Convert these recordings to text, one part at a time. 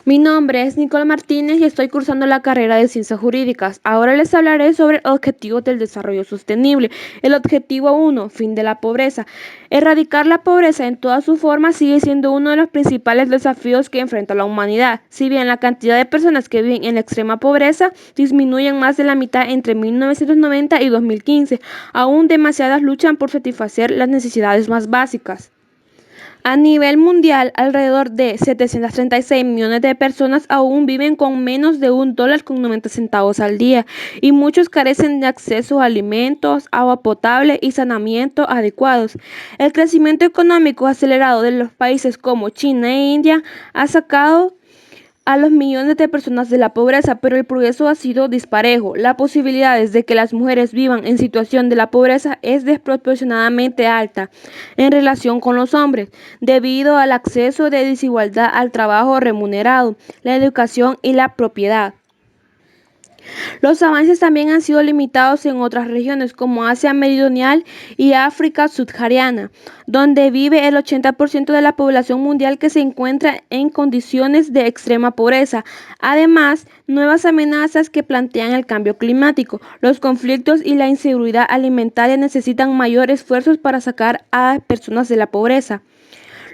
Mi nombre es Nicole Martínez y estoy cursando la carrera de Ciencias Jurídicas. Ahora les hablaré sobre objetivos del desarrollo sostenible. El objetivo 1, fin de la pobreza. Erradicar la pobreza en todas sus formas sigue siendo uno de los principales desafíos que enfrenta la humanidad. Si bien la cantidad de personas que viven en la extrema pobreza disminuye en más de la mitad entre 1990 y 2015, aún demasiadas luchan por satisfacer las necesidades más básicas. A nivel mundial, alrededor de 736 millones de personas aún viven con menos de $1,90 al día y muchos carecen de acceso a alimentos, agua potable y saneamiento adecuados. El crecimiento económico acelerado de los países como China e India ha sacado a los millones de personas de la pobreza, pero el progreso ha sido disparejo. Las posibilidades de que las mujeres vivan en situación de la pobreza es desproporcionadamente alta en relación con los hombres, debido al acceso de desigualdad al trabajo remunerado, la educación y la propiedad. Los avances también han sido limitados en otras regiones como Asia Meridional y África subsahariana, donde vive el 80% de la población mundial que se encuentra en condiciones de extrema pobreza. Además, nuevas amenazas que plantean el cambio climático, los conflictos y la inseguridad alimentaria necesitan mayor esfuerzos para sacar a personas de la pobreza.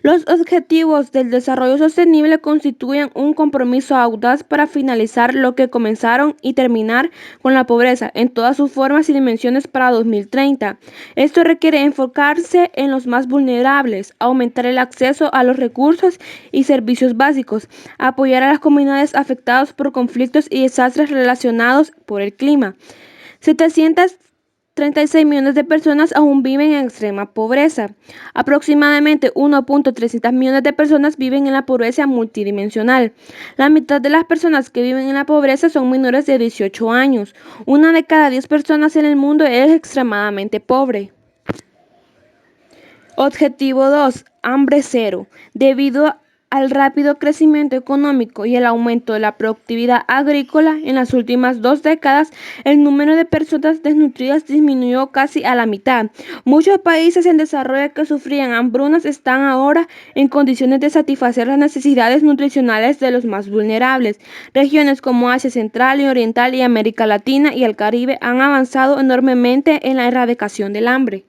Los objetivos del desarrollo sostenible constituyen un compromiso audaz para finalizar lo que comenzaron y terminar con la pobreza en todas sus formas y dimensiones para 2030. Esto requiere enfocarse en los más vulnerables, aumentar el acceso a los recursos y servicios básicos, apoyar a las comunidades afectadas por conflictos y desastres relacionados por el clima. 736 millones de personas aún viven en extrema pobreza. Aproximadamente 1.300 millones de personas viven en la pobreza multidimensional. La mitad de las personas que viven en la pobreza son menores de 18 años. Una de cada 10 personas en el mundo es extremadamente pobre. Objetivo 2. Hambre cero. Debido al rápido crecimiento económico y el aumento de la productividad agrícola en las últimas 2 décadas, el número de personas desnutridas disminuyó casi a la mitad. Muchos países en desarrollo que sufrían hambrunas están ahora en condiciones de satisfacer las necesidades nutricionales de los más vulnerables. Regiones como Asia Central y Oriental y América Latina y el Caribe han avanzado enormemente en la erradicación del hambre.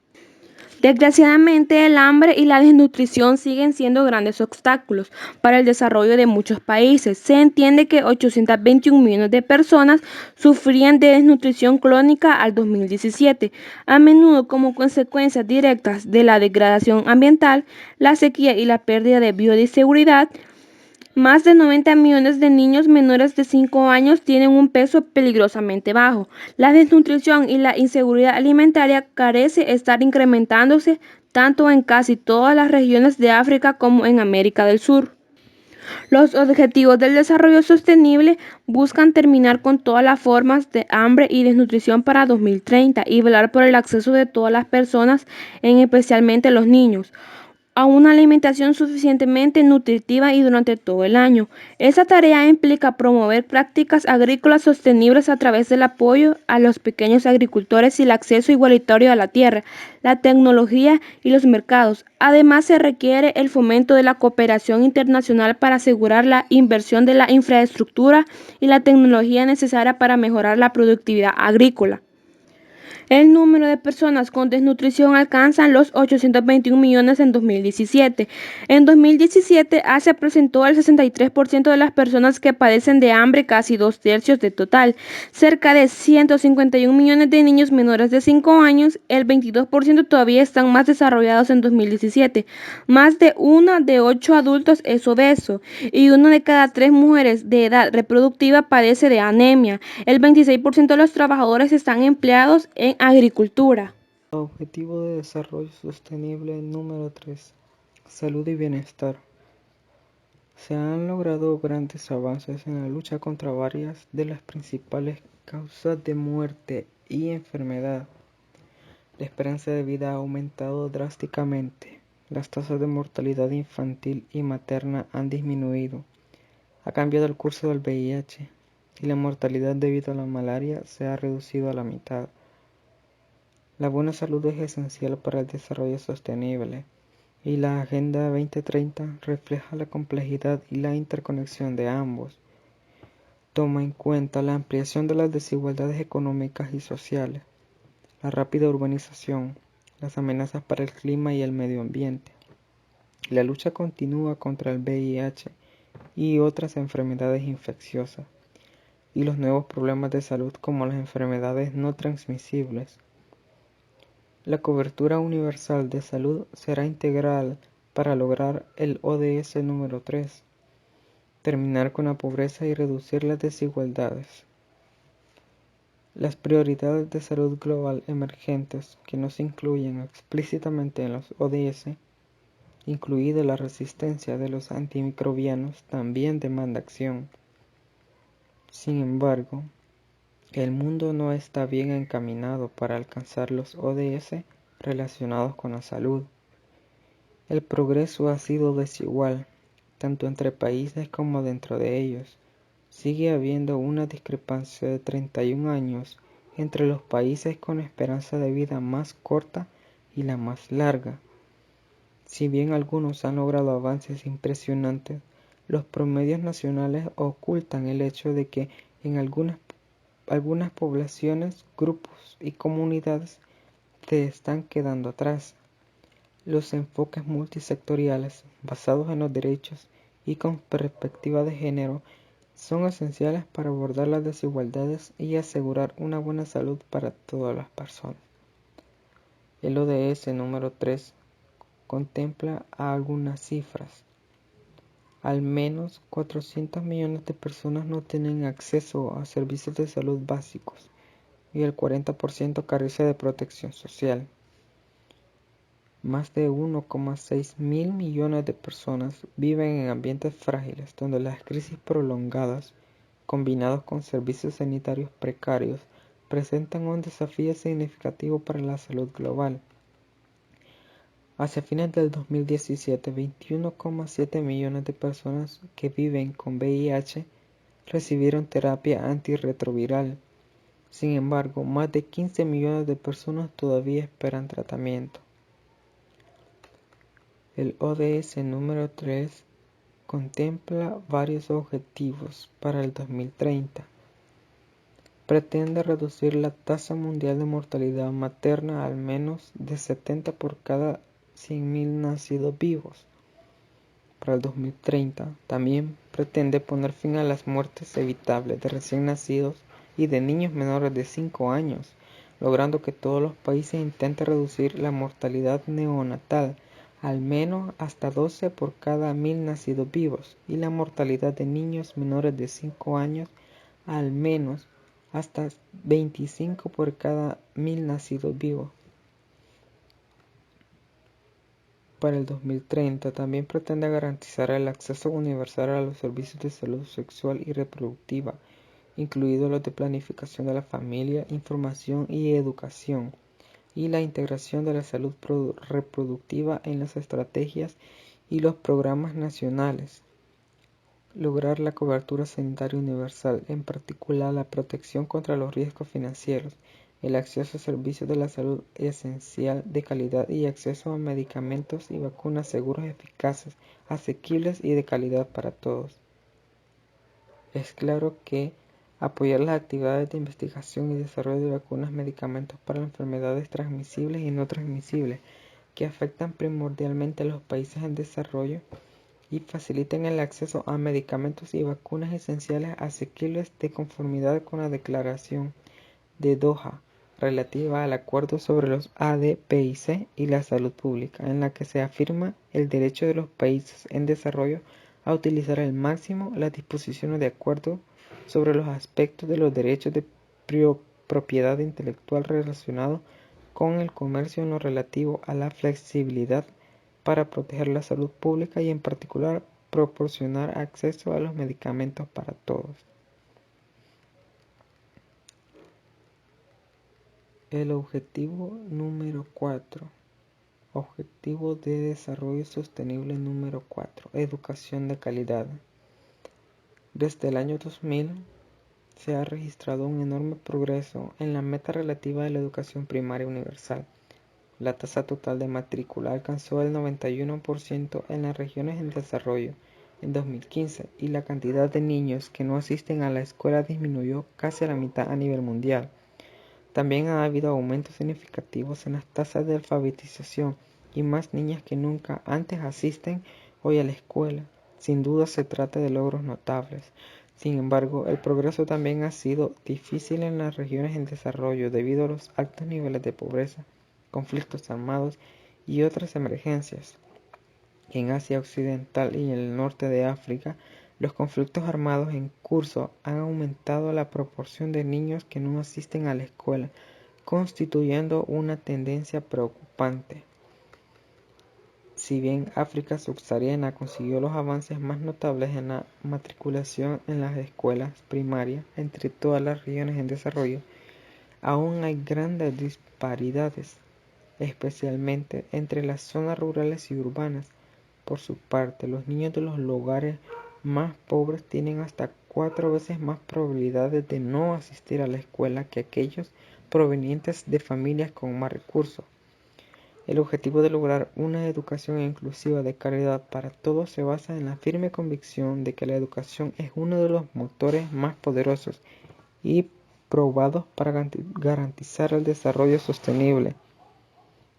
Desgraciadamente, el hambre y la desnutrición siguen siendo grandes obstáculos para el desarrollo de muchos países. Se entiende que 821 millones de personas sufrían de desnutrición crónica al 2017, a menudo como consecuencias directas de la degradación ambiental, la sequía y la pérdida de biodiversidad. Más de 90 millones de niños menores de 5 años tienen un peso peligrosamente bajo. La desnutrición y la inseguridad alimentaria carece estar incrementándose tanto en casi todas las regiones de África como en América del Sur. Los objetivos del desarrollo sostenible buscan terminar con todas las formas de hambre y desnutrición para 2030 y velar por el acceso de todas las personas, especialmente los niños, a una alimentación suficientemente nutritiva y durante todo el año. Esa tarea implica promover prácticas agrícolas sostenibles a través del apoyo a los pequeños agricultores y el acceso igualitario a la tierra, la tecnología y los mercados. Además, se requiere el fomento de la cooperación internacional para asegurar la inversión de la infraestructura y la tecnología necesaria para mejorar la productividad agrícola. El número de personas con desnutrición alcanza los 821 millones en 2017. En 2017, Asia presentó el 63% de las personas que padecen de hambre, casi 2/3 del total. Cerca de 151 millones de niños menores de 5 años, el 22% todavía están más desarrollados en 2017. Más de 1 de 8 adultos es obeso y 1 de cada 3 mujeres de edad reproductiva padece de anemia. El 26% de los trabajadores están empleados en agricultura. Objetivo de Desarrollo Sostenible número 3. Salud y bienestar. Se han logrado grandes avances en la lucha contra varias de las principales causas de muerte y enfermedad. La esperanza de vida ha aumentado drásticamente. Las tasas de mortalidad infantil y materna han disminuido. Ha cambiado el curso del VIH y la mortalidad debido a la malaria se ha reducido a la mitad. La buena salud es esencial para el desarrollo sostenible. y la Agenda 2030 refleja la complejidad y la interconexión de ambos. Toma en cuenta la ampliación de las desigualdades económicas y sociales, la rápida urbanización, las amenazas para el clima y el medio ambiente, la lucha continua contra el VIH y otras enfermedades infecciosas, y los nuevos problemas de salud como las enfermedades no transmisibles. La cobertura universal de salud será integral para lograr el ODS número 3, terminar con la pobreza y reducir las desigualdades. Las prioridades de salud global emergentes que no se incluyen explícitamente en los ODS, incluida la resistencia de los antimicrobianos, también demanda acción. Sin embargo, el mundo no está bien encaminado para alcanzar los ODS relacionados con la salud. El progreso ha sido desigual, tanto entre países como dentro de ellos. Sigue habiendo una discrepancia de 31 años entre los países con esperanza de vida más corta y la más larga. Si bien algunos han logrado avances impresionantes, los promedios nacionales ocultan el hecho de que en algunas poblaciones, grupos y comunidades se están quedando atrás. Los enfoques multisectoriales basados en los derechos y con perspectiva de género son esenciales para abordar las desigualdades y asegurar una buena salud para todas las personas. El ODS número 3 contempla algunas cifras. Al menos 400 millones de personas no tienen acceso a servicios de salud básicos y el 40% carece de protección social. Más de 1,6 mil millones de personas viven en ambientes frágiles donde las crisis prolongadas, combinados con servicios sanitarios precarios, presentan un desafío significativo para la salud global. Hacia fines del 2017, 21,7 millones de personas que viven con VIH recibieron terapia antirretroviral. Sin embargo, más de 15 millones de personas todavía esperan tratamiento. El ODS número 3 contempla varios objetivos para el 2030. Pretende reducir la tasa mundial de mortalidad materna al menos de 70 por cada 100.000 nacidos vivos. Para el 2030 también pretende poner fin a las muertes evitables de recién nacidos y de niños menores de 5 años, logrando que todos los países intenten reducir la mortalidad neonatal al menos hasta 12 por cada 1.000 nacidos vivos y la mortalidad de niños menores de 5 años al menos hasta 25 por cada 1.000 nacidos vivos. Para el 2030 también pretende garantizar el acceso universal a los servicios de salud sexual y reproductiva, incluidos los de planificación de la familia, información y educación, y la integración de la salud reproductiva en las estrategias y los programas nacionales. Lograr la cobertura sanitaria universal, en particular la protección contra los riesgos financieros, el acceso a servicios de la salud esencial de calidad y acceso a medicamentos y vacunas seguros, eficaces, asequibles y de calidad para todos. Es claro que apoyar las actividades de investigación y desarrollo de vacunas, medicamentos para enfermedades transmisibles y no transmisibles que afectan primordialmente a los países en desarrollo y faciliten el acceso a medicamentos y vacunas esenciales asequibles de conformidad con la Declaración de Doha relativa al Acuerdo sobre los ADPIC y la salud pública, en la que se afirma el derecho de los países en desarrollo a utilizar al máximo las disposiciones de acuerdo sobre los aspectos de los derechos de propiedad intelectual relacionados con el comercio en lo relativo a la flexibilidad para proteger la salud pública y en particular proporcionar acceso a los medicamentos para todos. El objetivo número 4. Objetivo de Desarrollo Sostenible número 4. Educación de calidad. Desde el año 2000 se ha registrado un enorme progreso en la meta relativa de la educación primaria universal. La tasa total de matrícula alcanzó el 91% en las regiones en desarrollo en 2015 y la cantidad de niños que no asisten a la escuela disminuyó casi a la mitad a nivel mundial. También ha habido aumentos significativos en las tasas de alfabetización y más niñas que nunca antes asisten hoy a la escuela. Sin duda se trata de logros notables. Sin embargo, el progreso también ha sido difícil en las regiones en desarrollo debido a los altos niveles de pobreza, conflictos armados y otras emergencias. En Asia Occidental y en el norte de África, los conflictos armados en curso han aumentado la proporción de niños que no asisten a la escuela, constituyendo una tendencia preocupante. Si bien África subsahariana consiguió los avances más notables en la matriculación en las escuelas primarias entre todas las regiones en desarrollo, aún hay grandes disparidades, especialmente entre las zonas rurales y urbanas. Por su parte, los niños de los lugares más pobres tienen hasta 4 veces más probabilidades de no asistir a la escuela que aquellos provenientes de familias con más recursos. El objetivo de lograr una educación inclusiva de calidad para todos se basa en la firme convicción de que la educación es uno de los motores más poderosos y probados para garantizar el desarrollo sostenible.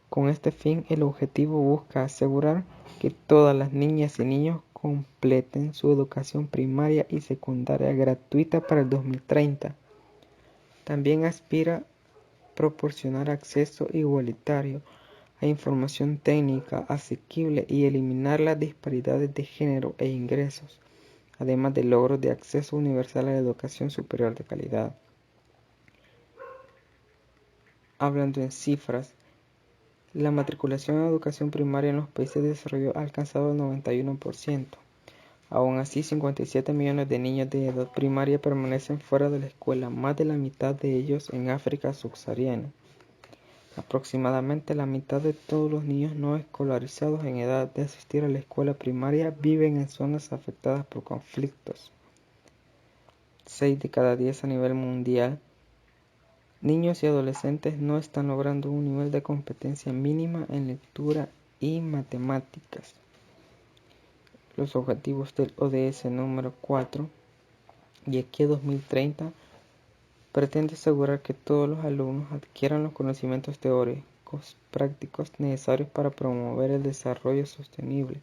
Con este fin, el objetivo busca asegurar que todas las niñas y niños completen su educación primaria y secundaria gratuita para el 2030. También aspira a proporcionar acceso igualitario a información técnica asequible y eliminar las disparidades de género e ingresos, además de logros de acceso universal a la educación superior de calidad. Hablando en cifras, la matriculación en educación primaria en los países de desarrollo ha alcanzado el 91%. Aún así, 57 millones de niños de edad primaria permanecen fuera de la escuela, más de la mitad de ellos en África subsahariana. Aproximadamente la mitad de todos los niños no escolarizados en edad de asistir a la escuela primaria viven en zonas afectadas por conflictos. 6 de cada 10 a nivel mundial, niños y adolescentes no están logrando un nivel de competencia mínima en lectura y matemáticas. Los objetivos del ODS número 4 y aquí a 2030 pretende asegurar que todos los alumnos adquieran los conocimientos teóricos prácticos necesarios para promover el desarrollo sostenible,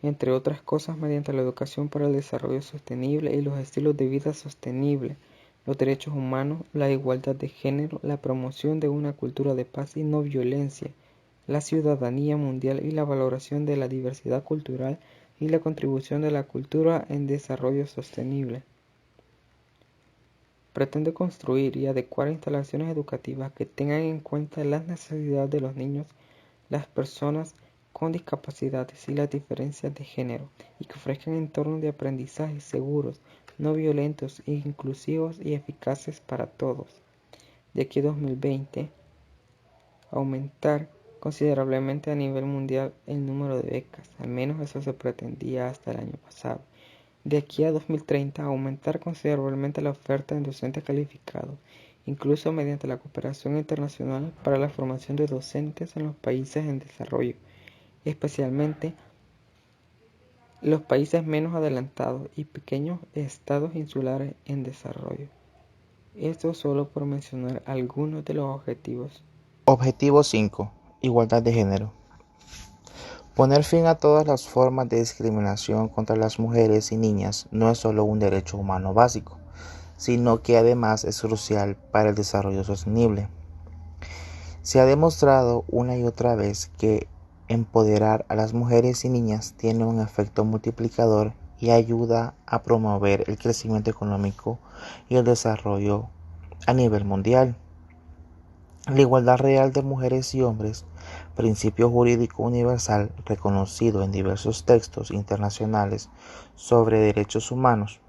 entre otras cosas mediante la educación para el desarrollo sostenible y los estilos de vida sostenible, los derechos humanos, la igualdad de género, la promoción de una cultura de paz y no violencia, la ciudadanía mundial y la valoración de la diversidad cultural y la contribución de la cultura en desarrollo sostenible. Pretende construir y adecuar instalaciones educativas que tengan en cuenta las necesidades de los niños, las personas con discapacidades y las diferencias de género, y que ofrezcan entornos de aprendizaje seguros, no violentos, inclusivos y eficaces para todos. De aquí a 2020, aumentar considerablemente a nivel mundial el número de becas, al menos eso se pretendía hasta el año pasado. De aquí a 2030, aumentar considerablemente la oferta de docentes calificados, incluso mediante la cooperación internacional para la formación de docentes en los países en desarrollo, especialmente los países menos adelantados y pequeños estados insulares en desarrollo. Esto solo por mencionar algunos de los objetivos. Objetivo 5. Igualdad de género. Poner fin a todas las formas de discriminación contra las mujeres y niñas no es solo un derecho humano básico, sino que además es crucial para el desarrollo sostenible. Se ha demostrado una y otra vez que empoderar a las mujeres y niñas tiene un efecto multiplicador y ayuda a promover el crecimiento económico y el desarrollo a nivel mundial. La igualdad real de mujeres y hombres, principio jurídico universal reconocido en diversos textos internacionales sobre derechos humanos.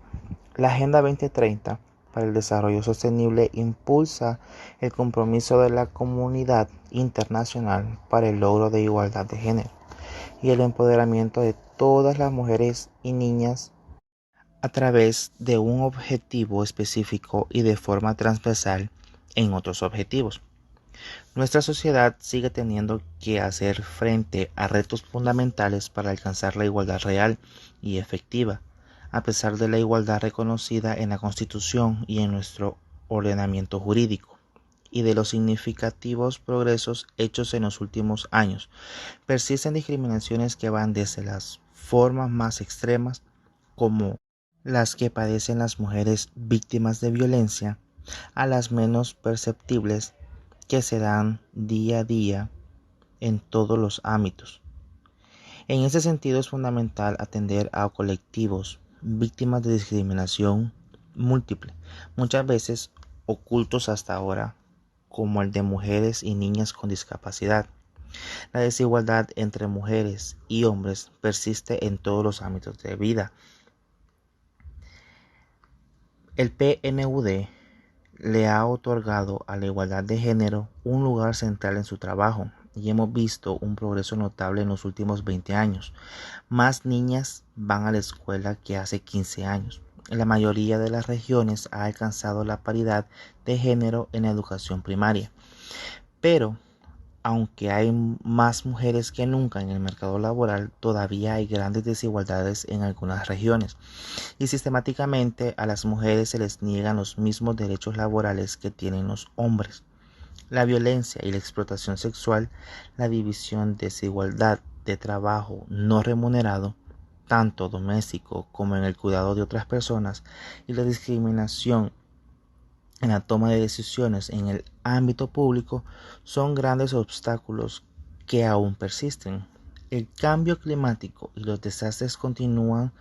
La Agenda 2030 para el Desarrollo Sostenible impulsa el compromiso de la comunidad internacional para el logro de igualdad de género y el empoderamiento de todas las mujeres y niñas a través de un objetivo específico y de forma transversal en otros objetivos. Nuestra sociedad sigue teniendo que hacer frente a retos fundamentales para alcanzar la igualdad real y efectiva, a pesar de la igualdad reconocida en la Constitución y en nuestro ordenamiento jurídico, y de los significativos progresos hechos en los últimos años. Persisten discriminaciones que van desde las formas más extremas, como las que padecen las mujeres víctimas de violencia, a las menos perceptibles que se dan día a día en todos los ámbitos. En ese sentido es fundamental atender a colectivos víctimas de discriminación múltiple, muchas veces ocultos hasta ahora, como el de mujeres y niñas con discapacidad. La desigualdad entre mujeres y hombres persiste en todos los ámbitos de vida. El PNUD le ha otorgado a la igualdad de género un lugar central en su trabajo y hemos visto un progreso notable en los últimos 20 años. Más niñas van a la escuela que hace 15 años. En la mayoría de las regiones ha alcanzado la paridad de género en la educación primaria. Pero aunque hay más mujeres que nunca en el mercado laboral, todavía hay grandes desigualdades en algunas regiones, y sistemáticamente a las mujeres se les niegan los mismos derechos laborales que tienen los hombres. La violencia y la explotación sexual, la división desigualdad de trabajo no remunerado, tanto doméstico como en el cuidado de otras personas, y la discriminación en la toma de decisiones en el ámbito público son grandes obstáculos que aún persisten. El cambio climático y los desastres continúan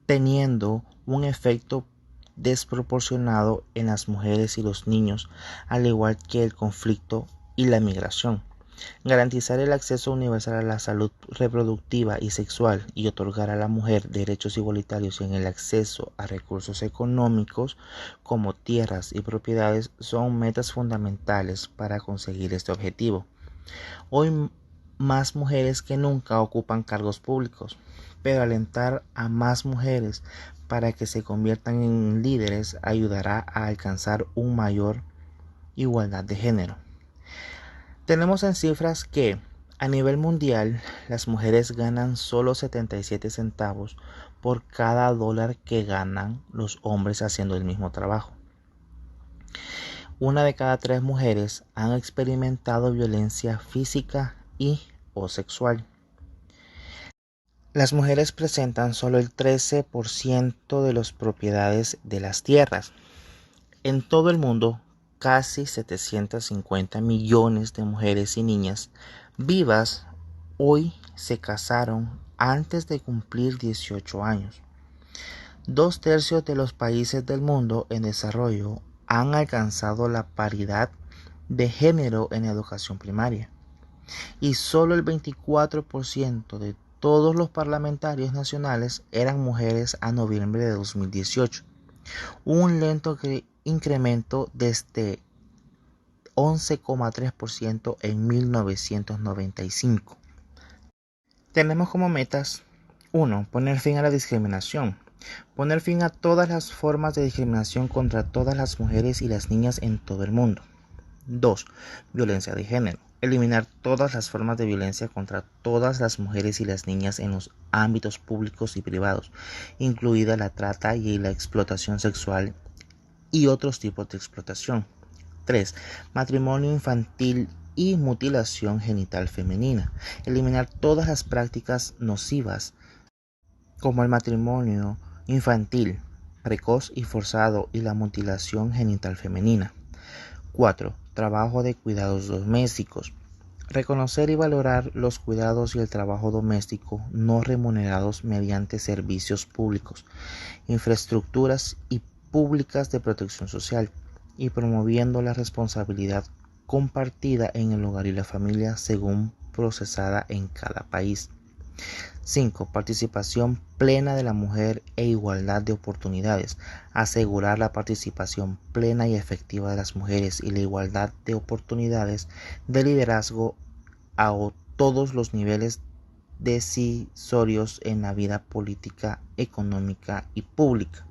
teniendo un efecto desproporcionado en las mujeres y los niños, al igual que el conflicto y la migración. Garantizar el acceso universal a la salud reproductiva y sexual y otorgar a la mujer derechos igualitarios en el acceso a recursos económicos como tierras y propiedades son metas fundamentales para conseguir este objetivo. Hoy más mujeres que nunca ocupan cargos públicos, pero alentar a más mujeres para que se conviertan en líderes ayudará a alcanzar una mayor igualdad de género. Tenemos en cifras que a nivel mundial las mujeres ganan solo 77 centavos por cada dólar que ganan los hombres haciendo el mismo trabajo. Una de cada 3 mujeres han experimentado violencia física y o sexual. Las mujeres presentan solo el 13% de las propiedades de las tierras. En todo el mundo, casi 750 millones de mujeres y niñas vivas hoy se casaron antes de cumplir 18 años. 2/3 de los países del mundo en desarrollo han alcanzado la paridad de género en la educación primaria, y solo el 24% de todos los parlamentarios nacionales eran mujeres a noviembre de 2018, un lento incremento desde 11,3% en 1995. Tenemos como metas: 1. Poner fin a la discriminación. Poner fin a todas las formas de discriminación contra todas las mujeres y las niñas en todo el mundo. 2. Violencia de género. Eliminar todas las formas de violencia contra todas las mujeres y las niñas en los ámbitos públicos y privados, incluida la trata y la explotación sexual y otros tipos de explotación. 3. Matrimonio infantil y mutilación genital femenina. Eliminar todas las prácticas nocivas como el matrimonio infantil precoz y forzado y la mutilación genital femenina. 4. Trabajo de cuidados domésticos. Reconocer y valorar los cuidados y el trabajo doméstico no remunerados mediante servicios públicos, infraestructuras y públicas de protección social, y promoviendo la responsabilidad compartida en el hogar y la familia según procesada en cada país. 5. Participación plena de la mujer e igualdad de oportunidades. Asegurar la participación plena y efectiva de las mujeres y la igualdad de oportunidades de liderazgo a todos los niveles decisorios en la vida política, económica y pública.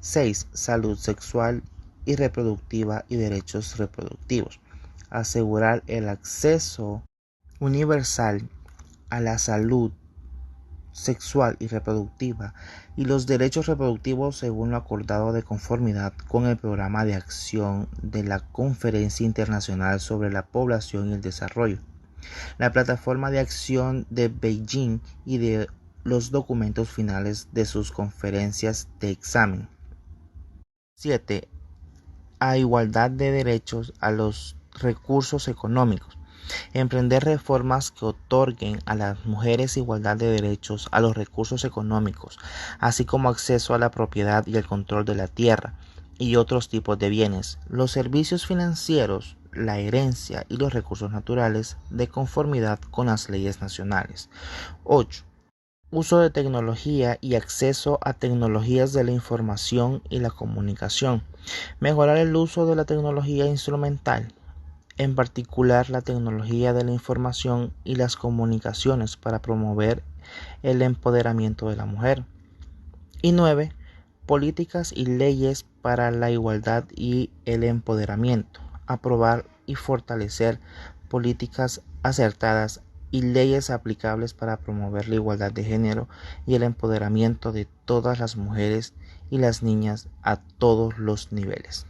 6. Salud sexual y reproductiva y derechos reproductivos. asegurar el acceso universal a la salud sexual y reproductiva y los derechos reproductivos según lo acordado de conformidad con el Programa de Acción de la Conferencia Internacional sobre la Población y el Desarrollo, la Plataforma de Acción de Beijing y de los documentos finales de sus conferencias de examen. 7. A igualdad de derechos a los recursos económicos. Emprender reformas que otorguen a las mujeres igualdad de derechos a los recursos económicos, así como acceso a la propiedad y el control de la tierra y otros tipos de bienes, los servicios financieros, la herencia y los recursos naturales de conformidad con las leyes nacionales. 8. Uso de tecnología y acceso a tecnologías de la información y la comunicación. Mejorar el uso de la tecnología instrumental, en particular la tecnología de la información y las comunicaciones para promover el empoderamiento de la mujer. Y 9. Políticas y leyes para la igualdad y el empoderamiento. Aprobar y fortalecer políticas acertadas y leyes aplicables para promover la igualdad de género y el empoderamiento de todas las mujeres y las niñas a todos los niveles.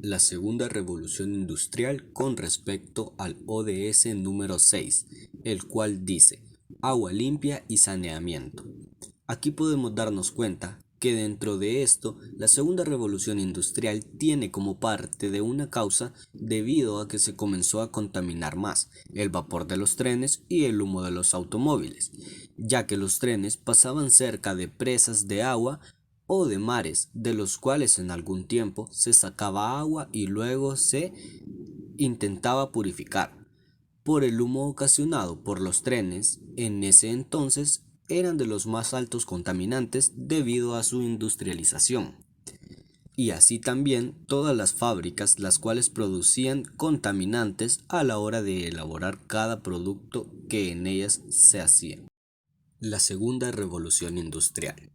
La segunda revolución industrial con respecto al ODS número 6, el cual dice agua limpia y saneamiento. Aquí podemos darnos cuenta que dentro de esto, la segunda revolución industrial tiene como parte de una causa debido a que se comenzó a contaminar más el vapor de los trenes y el humo de los automóviles, ya que los trenes pasaban cerca de presas de agua o de mares, de los cuales en algún tiempo se sacaba agua y luego se intentaba purificar. Por el humo ocasionado por los trenes, en ese entonces eran de los más altos contaminantes debido a su industrialización. Y así también todas las fábricas las cuales producían contaminantes a la hora de elaborar cada producto que en ellas se hacía. La segunda revolución industrial.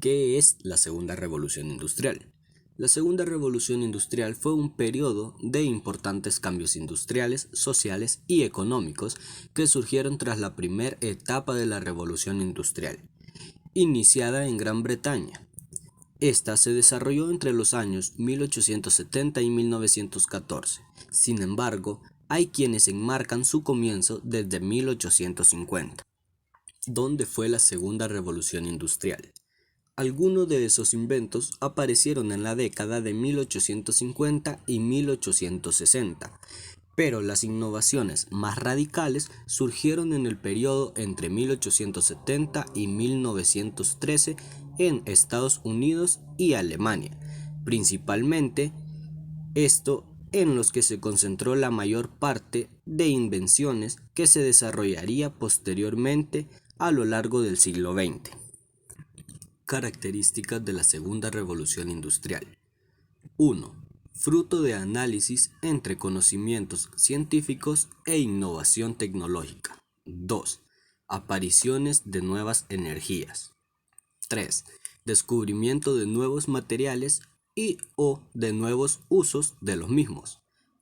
¿Qué es la segunda revolución industrial? La segunda revolución industrial fue un periodo de importantes cambios industriales, sociales y económicos que surgieron tras la primera etapa de la revolución industrial, iniciada en Gran Bretaña. Esta se desarrolló entre los años 1870 y 1914. Sin embargo, hay quienes enmarcan su comienzo desde 1850, donde fue la segunda revolución industrial. Algunos de esos inventos aparecieron en la década de 1850 y 1860, pero las innovaciones más radicales surgieron en el periodo entre 1870 y 1913 en Estados Unidos y Alemania, principalmente esto en los que se concentró la mayor parte de invenciones que se desarrollaría posteriormente a lo largo del siglo XX. Características de la segunda revolución industrial. 1. Fruto de análisis entre conocimientos científicos e innovación tecnológica. 2. Apariciones de nuevas energías. 3. Descubrimiento de nuevos materiales y o de nuevos usos de los mismos.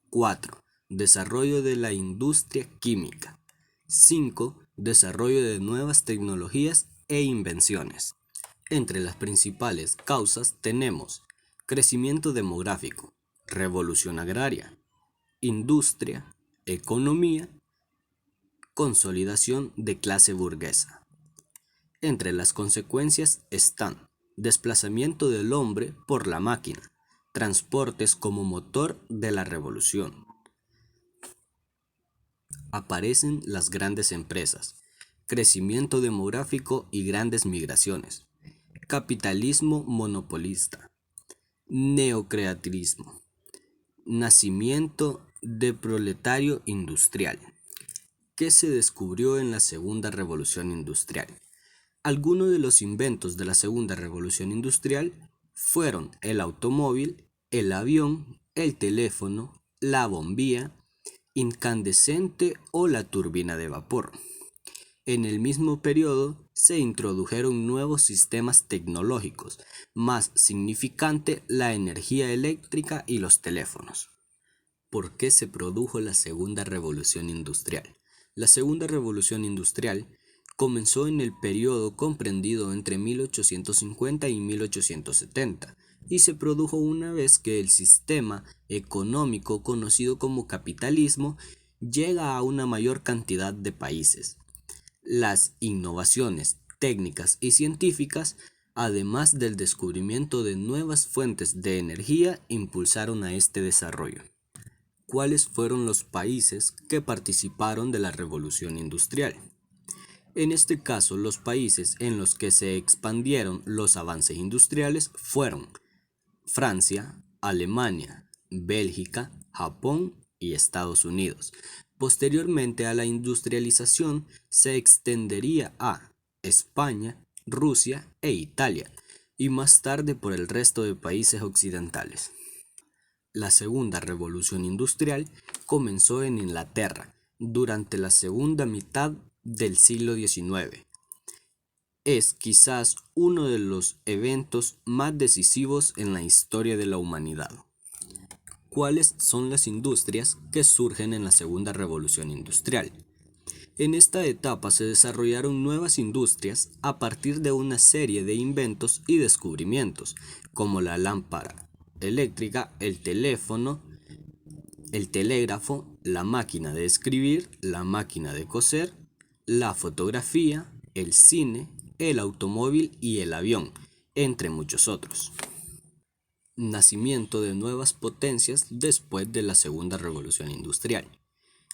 4. Desarrollo de la industria química. 5. Desarrollo de nuevas tecnologías e invenciones. Entre las principales causas tenemos crecimiento demográfico, revolución agraria, industria, economía, consolidación de clase burguesa. Entre las consecuencias están desplazamiento del hombre por la máquina, transportes como motor de la revolución. Aparecen las grandes empresas, crecimiento demográfico y grandes migraciones. Capitalismo monopolista, neocreativismo, nacimiento de proletario industrial. ¿Qué se descubrió en la segunda revolución industrial? Algunos de los inventos de la segunda revolución industrial fueron el automóvil, el avión, el teléfono, la bombilla incandescente o la turbina de vapor. En el mismo periodo se introdujeron nuevos sistemas tecnológicos, más significante la energía eléctrica y los teléfonos. ¿Por qué se produjo la segunda revolución industrial? La segunda revolución industrial comenzó en el periodo comprendido entre 1850 y 1870 y se produjo una vez que el sistema económico conocido como capitalismo llega a una mayor cantidad de países. Las innovaciones técnicas y científicas, además del descubrimiento de nuevas fuentes de energía, impulsaron a este desarrollo. ¿Cuáles fueron los países que participaron de la revolución industrial? En este caso, los países en los que se expandieron los avances industriales fueron Francia, Alemania, Bélgica, Japón y Estados Unidos. Posteriormente a la industrialización se extendería a España, Rusia e Italia, y más tarde por el resto de países occidentales. La segunda revolución industrial comenzó en Inglaterra durante la segunda mitad del siglo XIX. Es quizás uno de los eventos más decisivos en la historia de la humanidad. ¿Cuáles son las industrias que surgen en la segunda revolución industrial? En esta etapa se desarrollaron nuevas industrias a partir de una serie de inventos y descubrimientos, como la lámpara eléctrica, el teléfono, el telégrafo, la máquina de escribir, la máquina de coser, la fotografía, el cine, el automóvil y el avión, entre muchos otros. Nacimiento de nuevas potencias después de la segunda revolución industrial.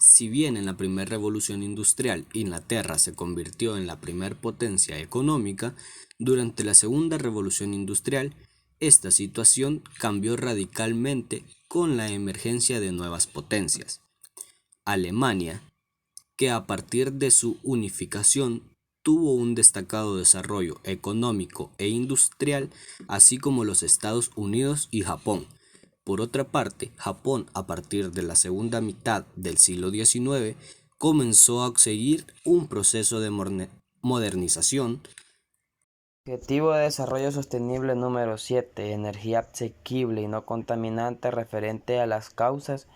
Si bien en la primera revolución industrial Inglaterra se convirtió en la primer potencia económica, durante la segunda revolución industrial esta situación cambió radicalmente con la emergencia de nuevas potencias. Alemania, que a partir de su unificación tuvo un destacado desarrollo económico e industrial, así como los Estados Unidos y Japón. Por otra parte, Japón, a partir de la segunda mitad del siglo XIX, comenzó a seguir un proceso de modernización. Objetivo de Desarrollo Sostenible número 7. Energía asequible y no contaminante referente a las causas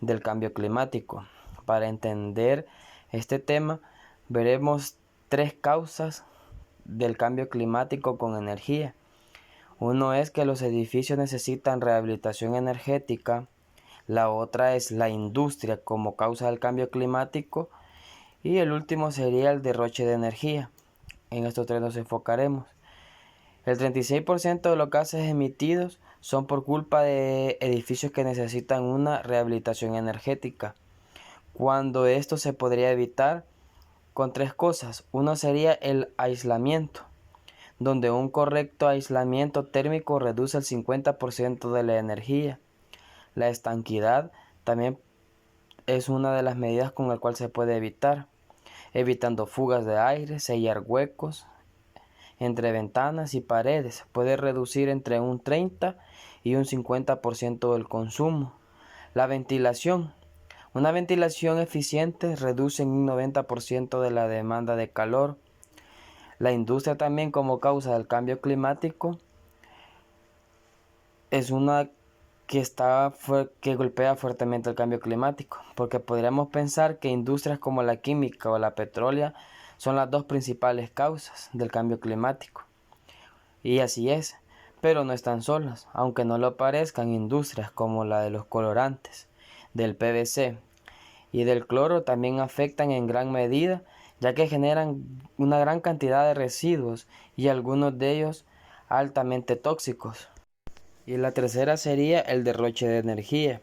del cambio climático. Para entender este tema, veremos 3 causas del cambio climático con energía. Uno es que los edificios necesitan rehabilitación energética. La otra es la industria como causa del cambio climático. Y el último sería el derroche de energía. En estos 3 nos enfocaremos. El 36% de los gases emitidos son por culpa de edificios que necesitan una rehabilitación energética, cuando esto se podría evitar con 3 cosas. Uno sería el aislamiento, donde un correcto aislamiento térmico reduce el 50% de la energía. La estanquidad también es una de las medidas con la cual se puede evitar, evitando fugas de aire, sellar huecos entre ventanas y paredes. Puede reducir entre un 30 y un 50% del consumo. La ventilación. Una ventilación eficiente reduce en un 90% de la demanda de calor. La industria también, como causa del cambio climático, es una que golpea fuertemente el cambio climático, porque podríamos pensar que industrias como la química o la petrólea son las 2 principales causas del cambio climático. Y así es, pero no están solas, aunque no lo parezcan. Industrias como la de los colorantes, del PVC y del cloro también afectan en gran medida, ya que generan una gran cantidad de residuos y algunos de ellos altamente tóxicos. Y la tercera sería el derroche de energía,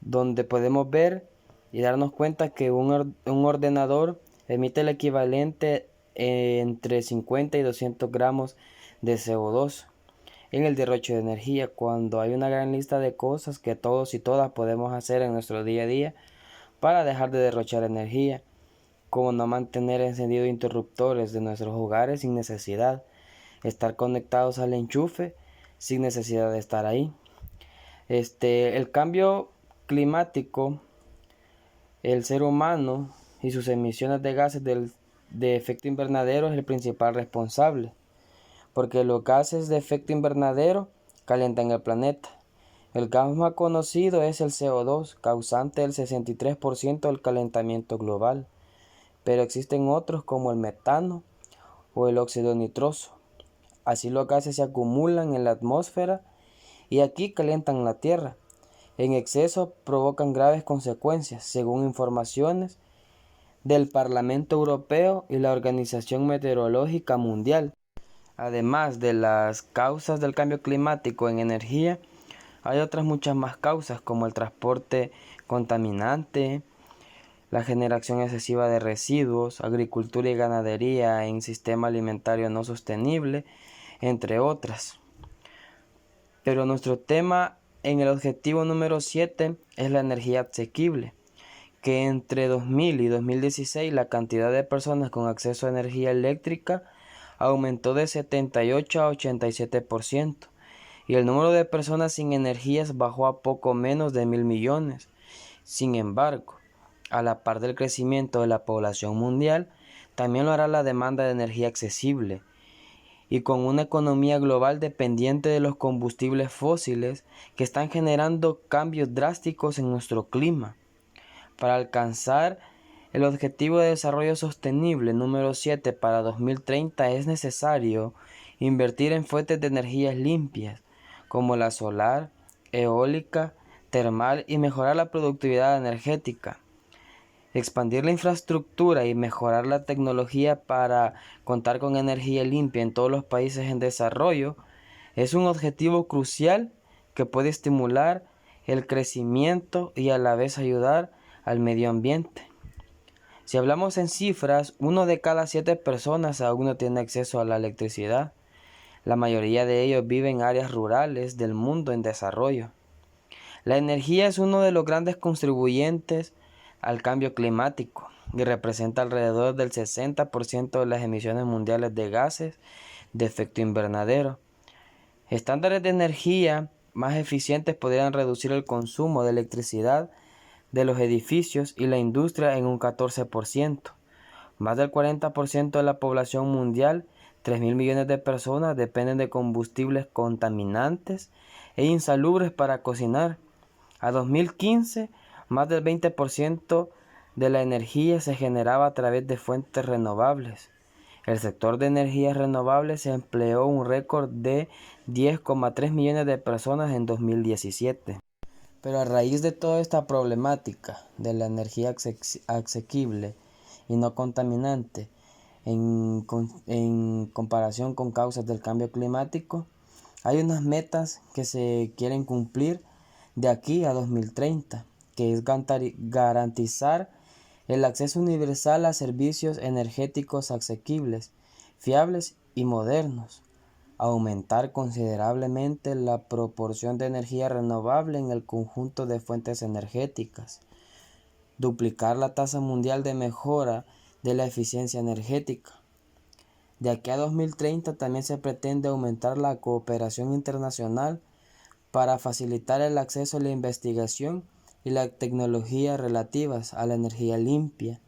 donde podemos ver y darnos cuenta que un ordenador emite el equivalente entre 50 y 200 gramos de CO2 en el derroche de energía, cuando hay una gran lista de cosas que todos y todas podemos hacer en nuestro día a día para dejar de derrochar energía, como no mantener encendidos interruptores de nuestros hogares sin necesidad, estar conectados al enchufe sin necesidad de estar ahí. El cambio climático, el ser humano y sus emisiones de gases de efecto invernadero es el principal responsable, porque los gases de efecto invernadero calientan el planeta El gas más conocido es el CO2, causante del 63% del calentamiento global, pero existen otros como el metano o el óxido nitroso. Así los gases se acumulan en la atmósfera y aquí calientan la Tierra. En exceso provocan graves consecuencias, según informaciones del Parlamento Europeo y la Organización Meteorológica Mundial. Además de las causas del cambio climático en energía, hay otras muchas más causas como el transporte contaminante, la generación excesiva de residuos, agricultura y ganadería en sistema alimentario no sostenible, entre otras. Pero nuestro tema en el objetivo número 7 es la energía asequible, que entre 2000 y 2016 la cantidad de personas con acceso a energía eléctrica aumentó de 78 a 87%, y el número de personas sin energías bajó a poco menos de 1.000 millones. Sin embargo, a la par del crecimiento de la población mundial, también lo hará la demanda de energía accesible, y con una economía global dependiente de los combustibles fósiles que están generando cambios drásticos en nuestro clima. Para alcanzar el Objetivo de Desarrollo Sostenible número 7 para 2030 es necesario invertir en fuentes de energías limpias, como la solar, eólica, termal y mejorar la productividad energética. Expandir la infraestructura y mejorar la tecnología para contar con energía limpia en todos los países en desarrollo es un objetivo crucial que puede estimular el crecimiento y a la vez ayudar al medio ambiente. Si hablamos en cifras, 1 de cada 7 personas aún no tiene acceso a la electricidad. La mayoría de ellos viven en áreas rurales del mundo en desarrollo. La energía es uno de los grandes contribuyentes al cambio climático y representa alrededor del 60% de las emisiones mundiales de gases de efecto invernadero. Estándares de energía más eficientes podrían reducir el consumo de electricidad de los edificios y la industria en un 14%. Más del 40% de la población mundial, 3.000 millones de personas, dependen de combustibles contaminantes e insalubres para cocinar. A 2015, más del 20% de la energía se generaba a través de fuentes renovables. El sector de energías renovables empleó un récord de 10,3 millones de personas en 2017. Pero a raíz de toda esta problemática de la energía asequible y no contaminante en comparación con causas del cambio climático, hay unas metas que se quieren cumplir de aquí a 2030, que es garantizar el acceso universal a servicios energéticos asequibles, fiables y modernos, aumentar considerablemente la proporción de energía renovable en el conjunto de fuentes energéticas, duplicar la tasa mundial de mejora de la eficiencia energética. De aquí a 2030 también se pretende aumentar la cooperación internacional para facilitar el acceso a la investigación y la tecnología relativas a la energía limpia,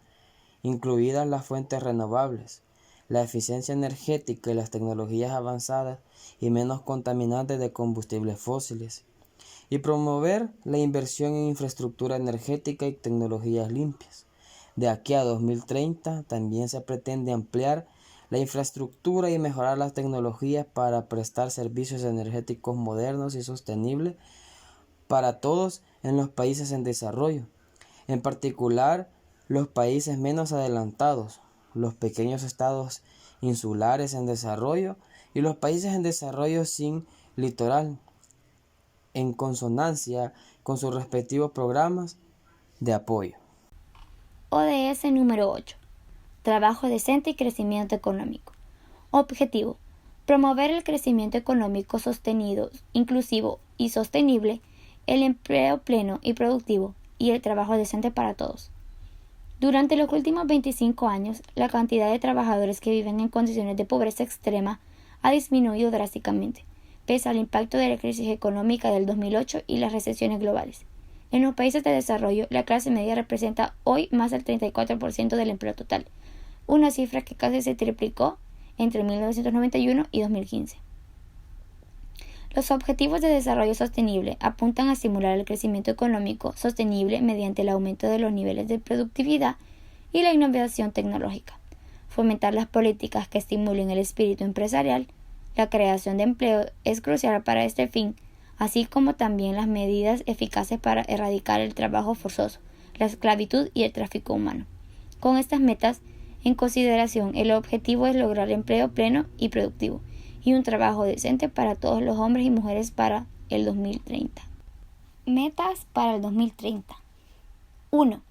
incluidas las fuentes renovables, la eficiencia energética y las tecnologías avanzadas y menos contaminantes de combustibles fósiles, y promover la inversión en infraestructura energética y tecnologías limpias. De aquí a 2030 también se pretende ampliar la infraestructura y mejorar las tecnologías para prestar servicios energéticos modernos y sostenibles para todos en los países en desarrollo, en particular los países menos adelantados, los pequeños estados insulares en desarrollo y los países en desarrollo sin litoral, en consonancia con sus respectivos programas de apoyo. ODS número 8. Trabajo decente y crecimiento económico. Objetivo: promover el crecimiento económico sostenido, inclusivo y sostenible, el empleo pleno y productivo y el trabajo decente para todos. Durante los últimos 25 años, la cantidad de trabajadores que viven en condiciones de pobreza extrema ha disminuido drásticamente, pese al impacto de la crisis económica del 2008 y las recesiones globales. En los países de desarrollo, la clase media representa hoy más del 34% del empleo total, una cifra que casi se triplicó entre 1991 y 2015. Los Objetivos de Desarrollo Sostenible apuntan a estimular el crecimiento económico sostenible mediante el aumento de los niveles de productividad y la innovación tecnológica, fomentar las políticas que estimulen el espíritu empresarial. La creación de empleo es crucial para este fin, así como también las medidas eficaces para erradicar el trabajo forzoso, la esclavitud y el tráfico humano. Con estas metas en consideración, el objetivo es lograr empleo pleno y productivo y un trabajo decente para todos los hombres y mujeres para el 2030. Metas para el 2030. 1.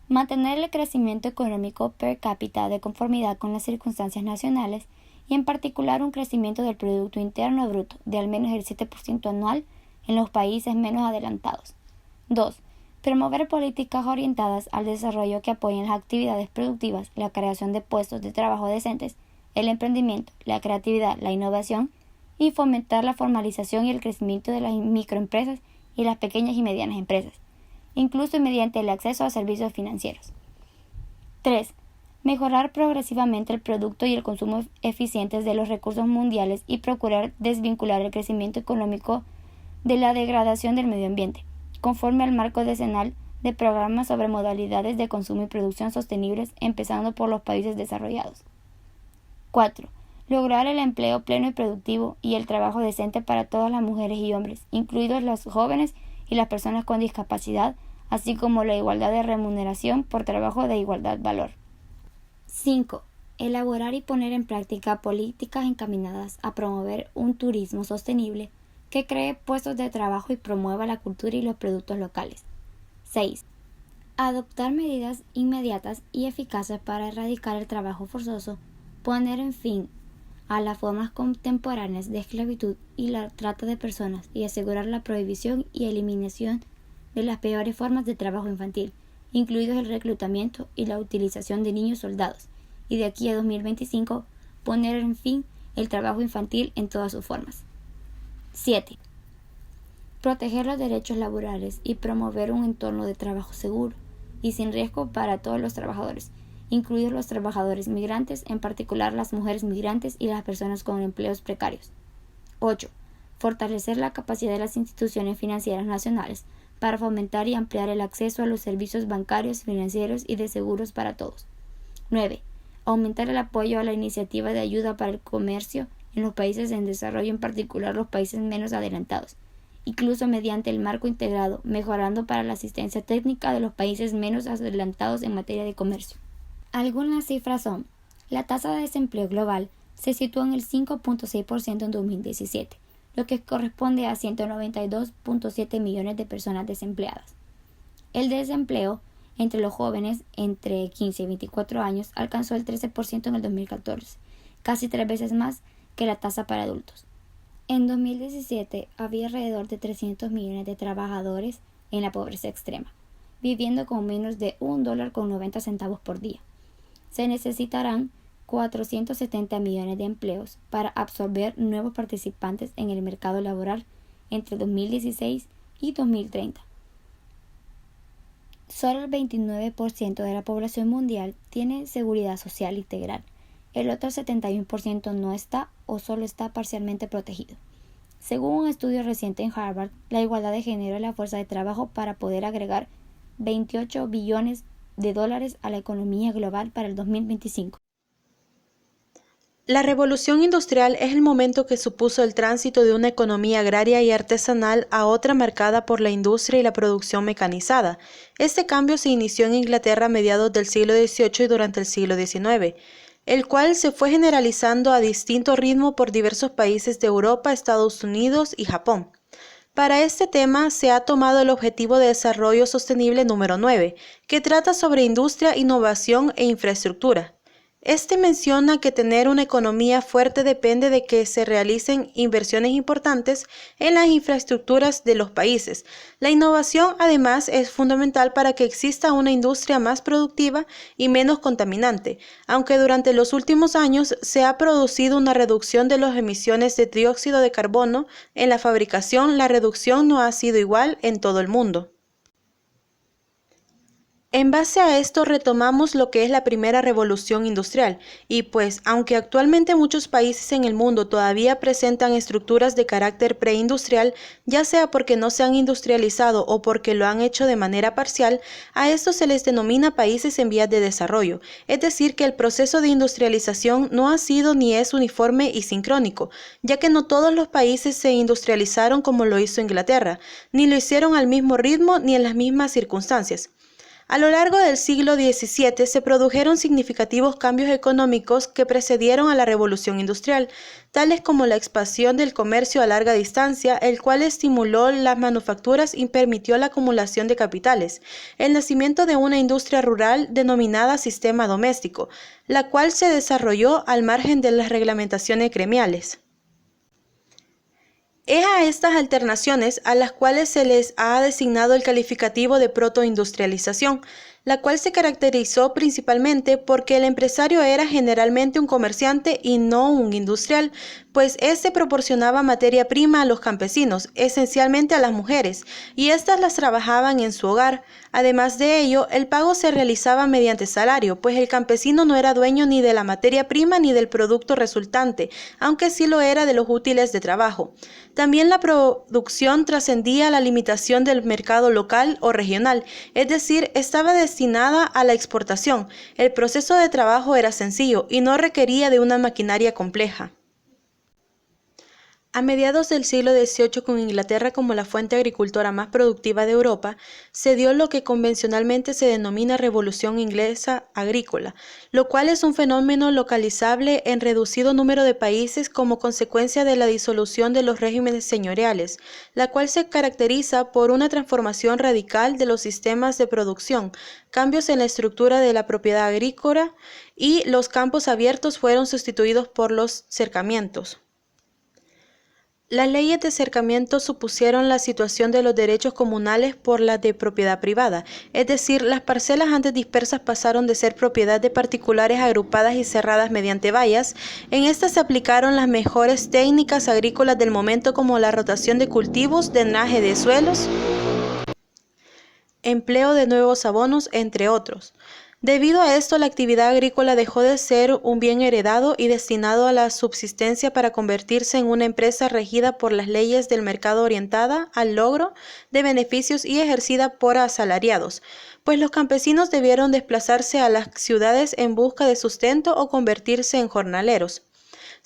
Mantener el crecimiento económico per cápita de conformidad con las circunstancias nacionales y en particular un crecimiento del Producto Interno Bruto de al menos el 7% anual en los países menos adelantados. 2. Promover políticas orientadas al desarrollo que apoyen las actividades productivas, la creación de puestos de trabajo decentes, el emprendimiento, la creatividad, la innovación y fomentar la formalización y el crecimiento de las microempresas y las pequeñas y medianas empresas, incluso mediante el acceso a servicios financieros. 3. Mejorar progresivamente el producto y el consumo eficientes de los recursos mundiales y procurar desvincular el crecimiento económico de la degradación del medio ambiente, conforme al marco decenal de programas sobre modalidades de consumo y producción sostenibles, empezando por los países desarrollados. 4. Lograr el empleo pleno y productivo y el trabajo decente para todas las mujeres y hombres, incluidos los jóvenes y las personas con discapacidad, así como la igualdad de remuneración por trabajo de igualdad valor. 5. Elaborar y poner en práctica políticas encaminadas a promover un turismo sostenible que cree puestos de trabajo y promueva la cultura y los productos locales. 6. Adoptar medidas inmediatas y eficaces para erradicar el trabajo forzoso, poner en fin a las formas contemporáneas de esclavitud y la trata de personas y asegurar la prohibición y eliminación de las peores formas de trabajo infantil, incluidos el reclutamiento y la utilización de niños soldados, y de aquí a 2025 poner en fin el trabajo infantil en todas sus formas. 7. Proteger los derechos laborales y promover un entorno de trabajo seguro y sin riesgo para todos los trabajadores, incluidos los trabajadores migrantes, en particular las mujeres migrantes y las personas con empleos precarios. 8. Fortalecer la capacidad de las instituciones financieras nacionales para fomentar y ampliar el acceso a los servicios bancarios, financieros y de seguros para todos. 9. Aumentar el apoyo a la iniciativa de ayuda para el comercio en los países en desarrollo, en particular los países menos adelantados, incluso mediante el marco integrado, mejorando para la asistencia técnica de los países menos adelantados en materia de comercio. Algunas cifras son: la tasa de desempleo global se situó en el 5.6% en 2017, lo que corresponde a 192.7 millones de personas desempleadas. El desempleo entre los jóvenes entre 15 y 24 años alcanzó el 13% en el 2014, casi 3 veces más que la tasa para adultos. En 2017 había alrededor de 300 millones de trabajadores en la pobreza extrema, viviendo con menos de $1.90 por día. Se necesitarán 470 millones de empleos para absorber nuevos participantes en el mercado laboral entre 2016 y 2030. Solo el 29% de la población mundial tiene seguridad social integral. El otro 71% no está o solo está parcialmente protegido. Según un estudio reciente en Harvard, la igualdad de género es la fuerza de trabajo para poder agregar 28 billones de dólares a la economía global para el 2025. La revolución industrial es el momento que supuso el tránsito de una economía agraria y artesanal a otra marcada por la industria y la producción mecanizada. Este cambio se inició en Inglaterra a mediados del siglo XVIII y durante el siglo XIX, el cual se fue generalizando a distinto ritmo por diversos países de Europa, Estados Unidos y Japón. Para este tema se ha tomado el Objetivo de Desarrollo Sostenible número 9, que trata sobre industria, innovación e infraestructura. Este menciona que tener una economía fuerte depende de que se realicen inversiones importantes en las infraestructuras de los países. La innovación, además, es fundamental para que exista una industria más productiva y menos contaminante. Aunque durante los últimos años se ha producido una reducción de las emisiones de dióxido de carbono en la fabricación, la reducción no ha sido igual en todo el mundo. En base a esto retomamos lo que es la primera revolución industrial y pues aunque actualmente muchos países en el mundo todavía presentan estructuras de carácter preindustrial, ya sea porque no se han industrializado o porque lo han hecho de manera parcial, a estos se les denomina países en vías de desarrollo, es decir que el proceso de industrialización no ha sido ni es uniforme y sincrónico, ya que no todos los países se industrializaron como lo hizo Inglaterra, ni lo hicieron al mismo ritmo ni en las mismas circunstancias. A lo largo del siglo XVII se produjeron significativos cambios económicos que precedieron a la Revolución Industrial, tales como la expansión del comercio a larga distancia, el cual estimuló las manufacturas y permitió la acumulación de capitales, el nacimiento de una industria rural denominada sistema doméstico, la cual se desarrolló al margen de las reglamentaciones gremiales. Es a estas alternaciones a las cuales se les ha designado el calificativo de protoindustrialización, la cual se caracterizó principalmente porque el empresario era generalmente un comerciante y no un industrial, pues éste proporcionaba materia prima a los campesinos, esencialmente a las mujeres, y éstas las trabajaban en su hogar. Además de ello, el pago se realizaba mediante salario, pues el campesino no era dueño ni de la materia prima ni del producto resultante, aunque sí lo era de los útiles de trabajo. También la producción trascendía la limitación del mercado local o regional, es decir, estaba destinada a la exportación. El proceso de trabajo era sencillo y no requería de una maquinaria compleja. A mediados del siglo XVIII, con Inglaterra como la fuente agricultora más productiva de Europa, se dio lo que convencionalmente se denomina Revolución Inglesa Agrícola, lo cual es un fenómeno localizable en reducido número de países como consecuencia de la disolución de los regímenes señoriales, la cual se caracteriza por una transformación radical de los sistemas de producción, cambios en la estructura de la propiedad agrícola y los campos abiertos fueron sustituidos por los cercamientos. Las leyes de cercamiento supusieron la situación de los derechos comunales por las de propiedad privada, es decir, las parcelas antes dispersas pasaron de ser propiedad de particulares agrupadas y cerradas mediante vallas. En estas se aplicaron las mejores técnicas agrícolas del momento como la rotación de cultivos, drenaje de suelos, empleo de nuevos abonos, entre otros. Debido a esto, la actividad agrícola dejó de ser un bien heredado y destinado a la subsistencia para convertirse en una empresa regida por las leyes del mercado orientada al logro de beneficios y ejercida por asalariados, pues los campesinos debieron desplazarse a las ciudades en busca de sustento o convertirse en jornaleros.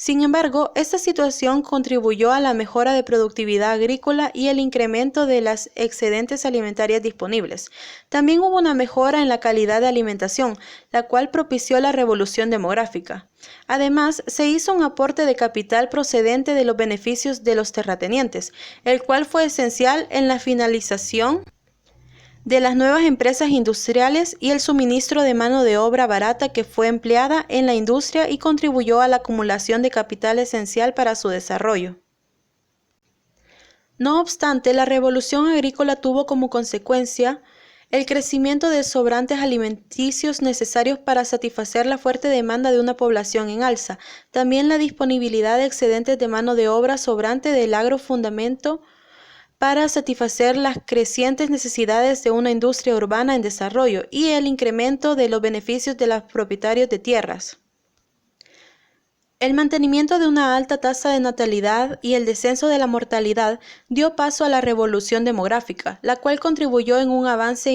Sin embargo, esta situación contribuyó a la mejora de productividad agrícola y el incremento de las excedentes alimentarias disponibles. También hubo una mejora en la calidad de alimentación, la cual propició la revolución demográfica. Además, se hizo un aporte de capital procedente de los beneficios de los terratenientes, el cual fue esencial en la finalización de las nuevas empresas industriales y el suministro de mano de obra barata que fue empleada en la industria y contribuyó a la acumulación de capital esencial para su desarrollo. No obstante, la revolución agrícola tuvo como consecuencia el crecimiento de sobrantes alimenticios necesarios para satisfacer la fuerte demanda de una población en alza, también la disponibilidad de excedentes de mano de obra sobrante del agrofundamento para satisfacer las crecientes necesidades de una industria urbana en desarrollo y el incremento de los beneficios de los propietarios de tierras. El mantenimiento de una alta tasa de natalidad y el descenso de la mortalidad dio paso a la revolución demográfica, la cual contribuyó en un avance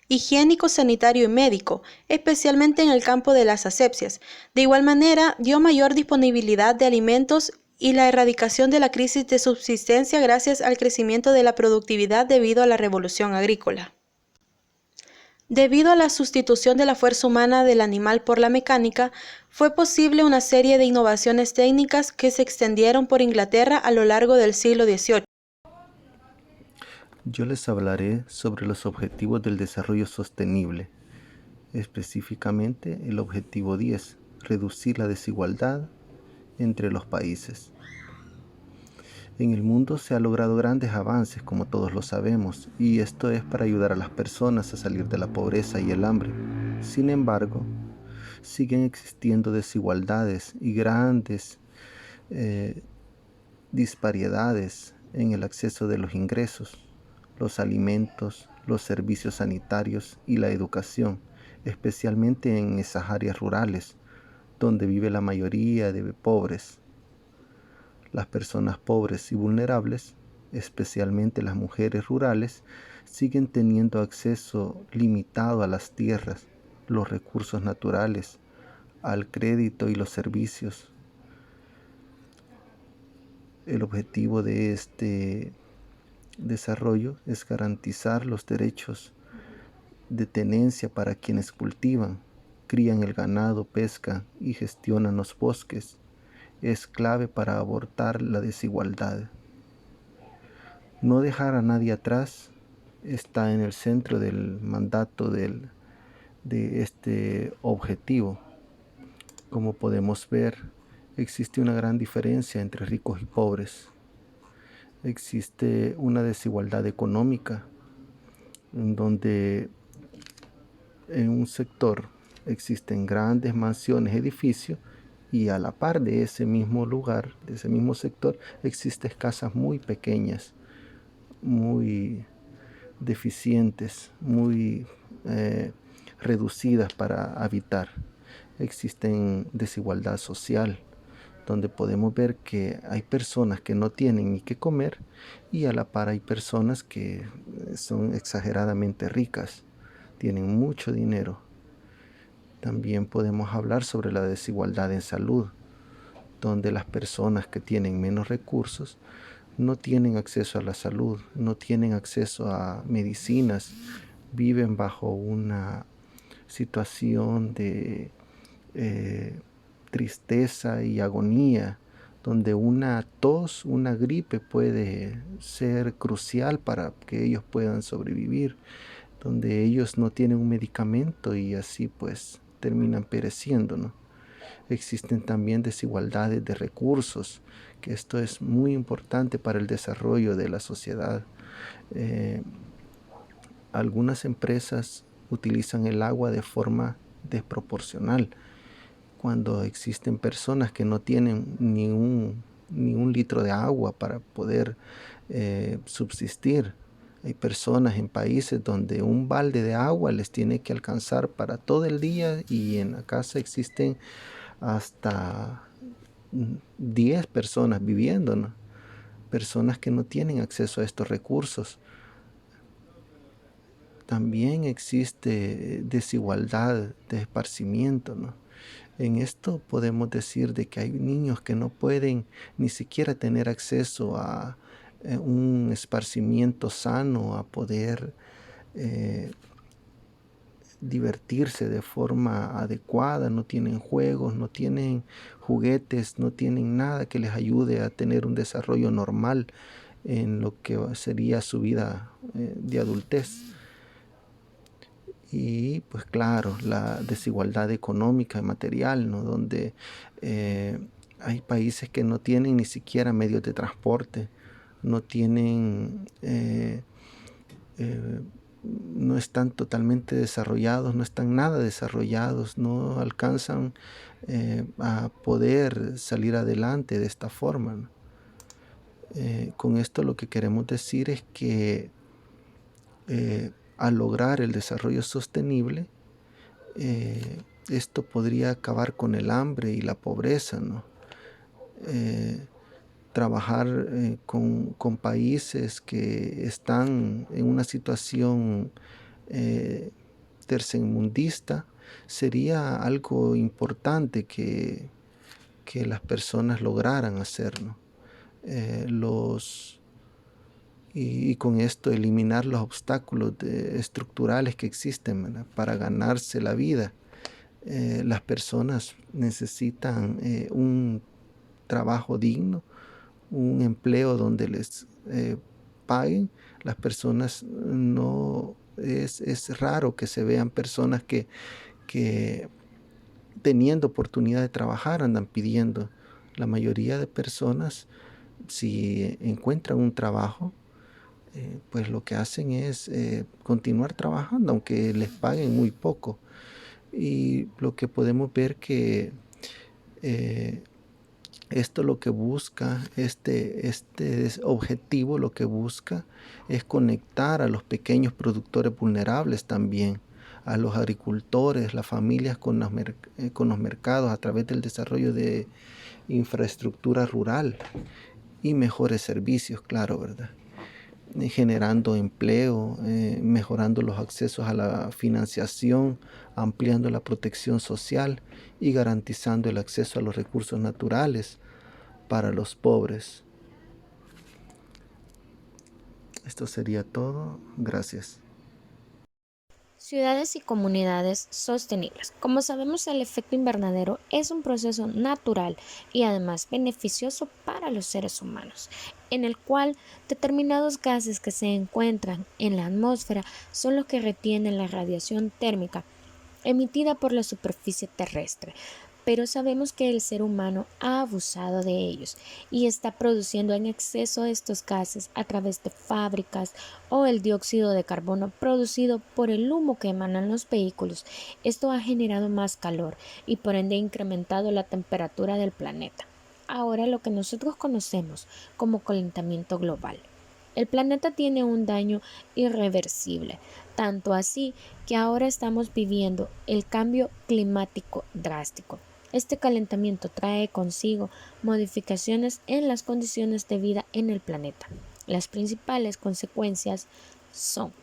higiénico, sanitario y médico, especialmente en el campo de las asepsias. De igual manera, dio mayor disponibilidad de alimentos y la erradicación de la crisis de subsistencia gracias al crecimiento de la productividad debido a la revolución agrícola. Debido a la sustitución de la fuerza humana del animal por la mecánica, fue posible una serie de innovaciones técnicas que se extendieron por Inglaterra a lo largo del siglo XVIII. Yo les hablaré sobre los objetivos del desarrollo sostenible, específicamente el objetivo 10, reducir la desigualdad entre los países. En el mundo se han logrado grandes avances, como todos lo sabemos, y esto es para ayudar a las personas a salir de la pobreza y el hambre. Sin embargo, siguen existiendo desigualdades y grandes disparidades en el acceso de los ingresos. los alimentos, los servicios sanitarios y la educación, especialmente en esas áreas rurales donde vive la mayoría de pobres. Las personas pobres y vulnerables, especialmente las mujeres rurales, siguen teniendo acceso limitado a las tierras, los recursos naturales, al crédito y los servicios. El objetivo de este desarrollo es garantizar los derechos de tenencia para quienes cultivan, crían el ganado, pescan y gestionan los bosques. Es clave para abortar la desigualdad. No dejar a nadie atrás está en el centro del mandato de este objetivo. Como podemos ver, existe una gran diferencia entre ricos y pobres. Existe una desigualdad económica en donde en un sector existen grandes mansiones, edificios, y a la par de ese mismo lugar, de ese mismo sector, existen casas muy pequeñas, muy deficientes, muy reducidas para habitar. Existen desigualdad social, donde podemos ver que hay personas que no tienen ni qué comer y a la par hay personas que son exageradamente ricas, tienen mucho dinero. También podemos hablar sobre la desigualdad en salud, donde las personas que tienen menos recursos no tienen acceso a la salud, no tienen acceso a medicinas, viven bajo una situación de tristeza y agonía, donde una tos, una gripe puede ser crucial para que ellos puedan sobrevivir, donde ellos no tienen un medicamento y así pues terminan pereciendo, ¿no? Existen también desigualdades de recursos, que esto es muy importante para el desarrollo de la sociedad. Algunas empresas utilizan el agua de forma desproporcional, cuando existen personas que no tienen ni un litro de agua para poder subsistir. Hay personas en países donde un balde de agua les tiene que alcanzar para todo el día y en la casa existen hasta 10 personas viviendo, ¿no? Personas que no tienen acceso a estos recursos. También existe desigualdad de esparcimiento, ¿no? En esto podemos decir de que hay niños que no pueden ni siquiera tener acceso a un esparcimiento sano, a poder divertirse de forma adecuada, no tienen juegos, no tienen juguetes, no tienen nada que les ayude a tener un desarrollo normal en lo que sería su vida de adultez. Y pues claro, la desigualdad económica y material, ¿no? Donde hay países que no tienen ni siquiera medios de transporte, no tienen, no están totalmente desarrollados, no están nada desarrollados, no alcanzan a poder salir adelante de esta forma, ¿no? Con esto lo que queremos decir es que al lograr el desarrollo sostenible, esto podría acabar con el hambre y la pobreza, ¿no? Trabajar con países que están en una situación tercermundista sería algo importante que las personas lograran hacer, ¿no? Y con esto eliminar los obstáculos estructurales que existen, ¿verdad? Para ganarse la vida. Las personas necesitan un trabajo digno, un empleo donde les paguen. Las personas no es raro que se vean personas que teniendo oportunidad de trabajar andan pidiendo. La mayoría de personas, si encuentran un trabajo, pues lo que hacen es continuar trabajando, aunque les paguen muy poco. Y lo que podemos ver que Esto lo que busca, objetivo lo que busca es conectar a los pequeños productores vulnerables también, a los agricultores, las familias con los mercados a través del desarrollo de infraestructura rural y mejores servicios, claro, ¿verdad? Generando empleo, mejorando los accesos a la financiación, ampliando la protección social y garantizando el acceso a los recursos naturales para los pobres. Esto sería todo. Gracias. Ciudades y comunidades sostenibles. Como sabemos, el efecto invernadero es un proceso natural y además beneficioso para los seres humanos, en el cual determinados gases que se encuentran en la atmósfera son los que retienen la radiación térmica emitida por la superficie terrestre. Pero sabemos que el ser humano ha abusado de ellos y está produciendo en exceso estos gases a través de fábricas o el dióxido de carbono producido por el humo que emanan los vehículos. Esto ha generado más calor y por ende incrementado la temperatura del planeta. Ahora lo que nosotros conocemos como calentamiento global. El planeta tiene un daño irreversible, tanto así que ahora estamos viviendo el cambio climático drástico. Este calentamiento trae consigo modificaciones en las condiciones de vida en el planeta. Las principales consecuencias son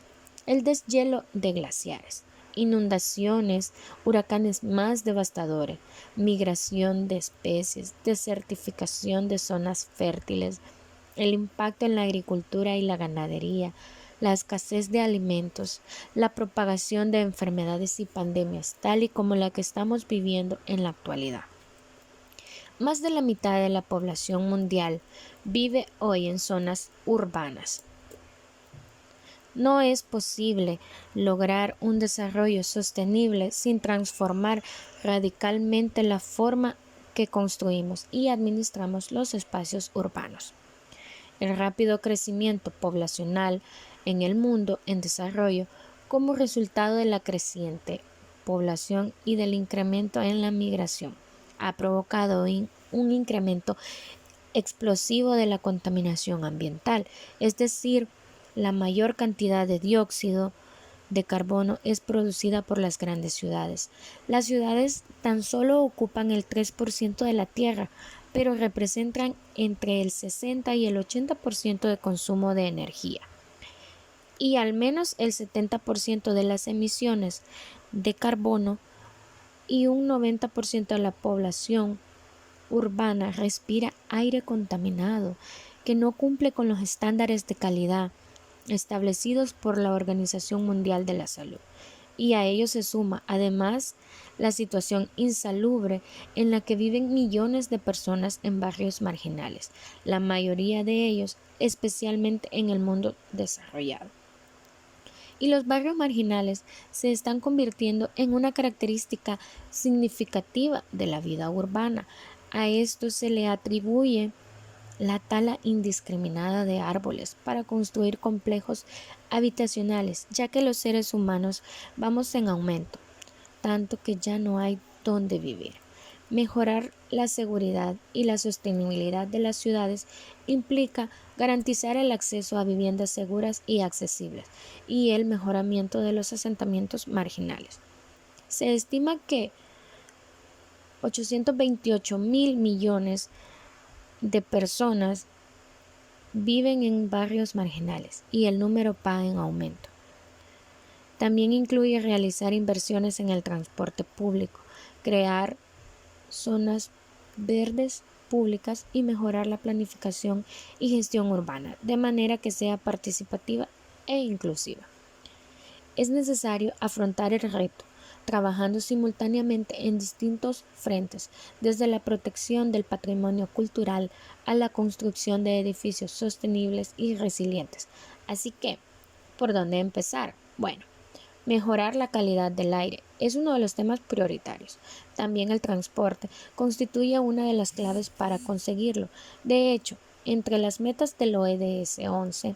el deshielo de glaciares, inundaciones, huracanes más devastadores, migración de especies, desertificación de zonas fértiles, el impacto en la agricultura y la ganadería, la escasez de alimentos, la propagación de enfermedades y pandemias, tal y como la que estamos viviendo en la actualidad. Más de la mitad de la población mundial vive hoy en zonas urbanas. No es posible lograr un desarrollo sostenible sin transformar radicalmente la forma que construimos y administramos los espacios urbanos. El rápido crecimiento poblacional en el mundo en desarrollo como resultado de la creciente población y del incremento en la migración ha provocado un incremento explosivo de la contaminación ambiental, es decir, la mayor cantidad de dióxido de carbono es producida por las grandes ciudades. Las ciudades tan solo ocupan el 3% de la tierra, pero representan entre el 60 y el 80% de consumo de energía. Y al menos el 70% de las emisiones de carbono y un 90% de la población urbana respira aire contaminado que no cumple con los estándares de calidad establecidos por la Organización Mundial de la Salud. Y a ello se suma, además, la situación insalubre en la que viven millones de personas en barrios marginales, la mayoría de ellos especialmente en el mundo desarrollado. Y los barrios marginales se están convirtiendo en una característica significativa de la vida urbana. A esto se le atribuye la tala indiscriminada de árboles para construir complejos habitacionales, ya que los seres humanos vamos en aumento, tanto que ya no hay dónde vivir. Mejorar la seguridad y la sostenibilidad de las ciudades implica garantizar el acceso a viviendas seguras y accesibles y el mejoramiento de los asentamientos marginales. Se estima que 828.000 millones de personas viven en barrios marginales y el número va en aumento. También incluye realizar inversiones en el transporte público, crear zonas verdes públicas y mejorar la planificación y gestión urbana de manera que sea participativa e inclusiva. Es necesario afrontar el reto trabajando simultáneamente en distintos frentes, desde la protección del patrimonio cultural a la construcción de edificios sostenibles y resilientes. Así que, ¿por dónde empezar? Bueno, mejorar la calidad del aire es uno de los temas prioritarios. También el transporte constituye una de las claves para conseguirlo. De hecho, entre las metas del ODS 11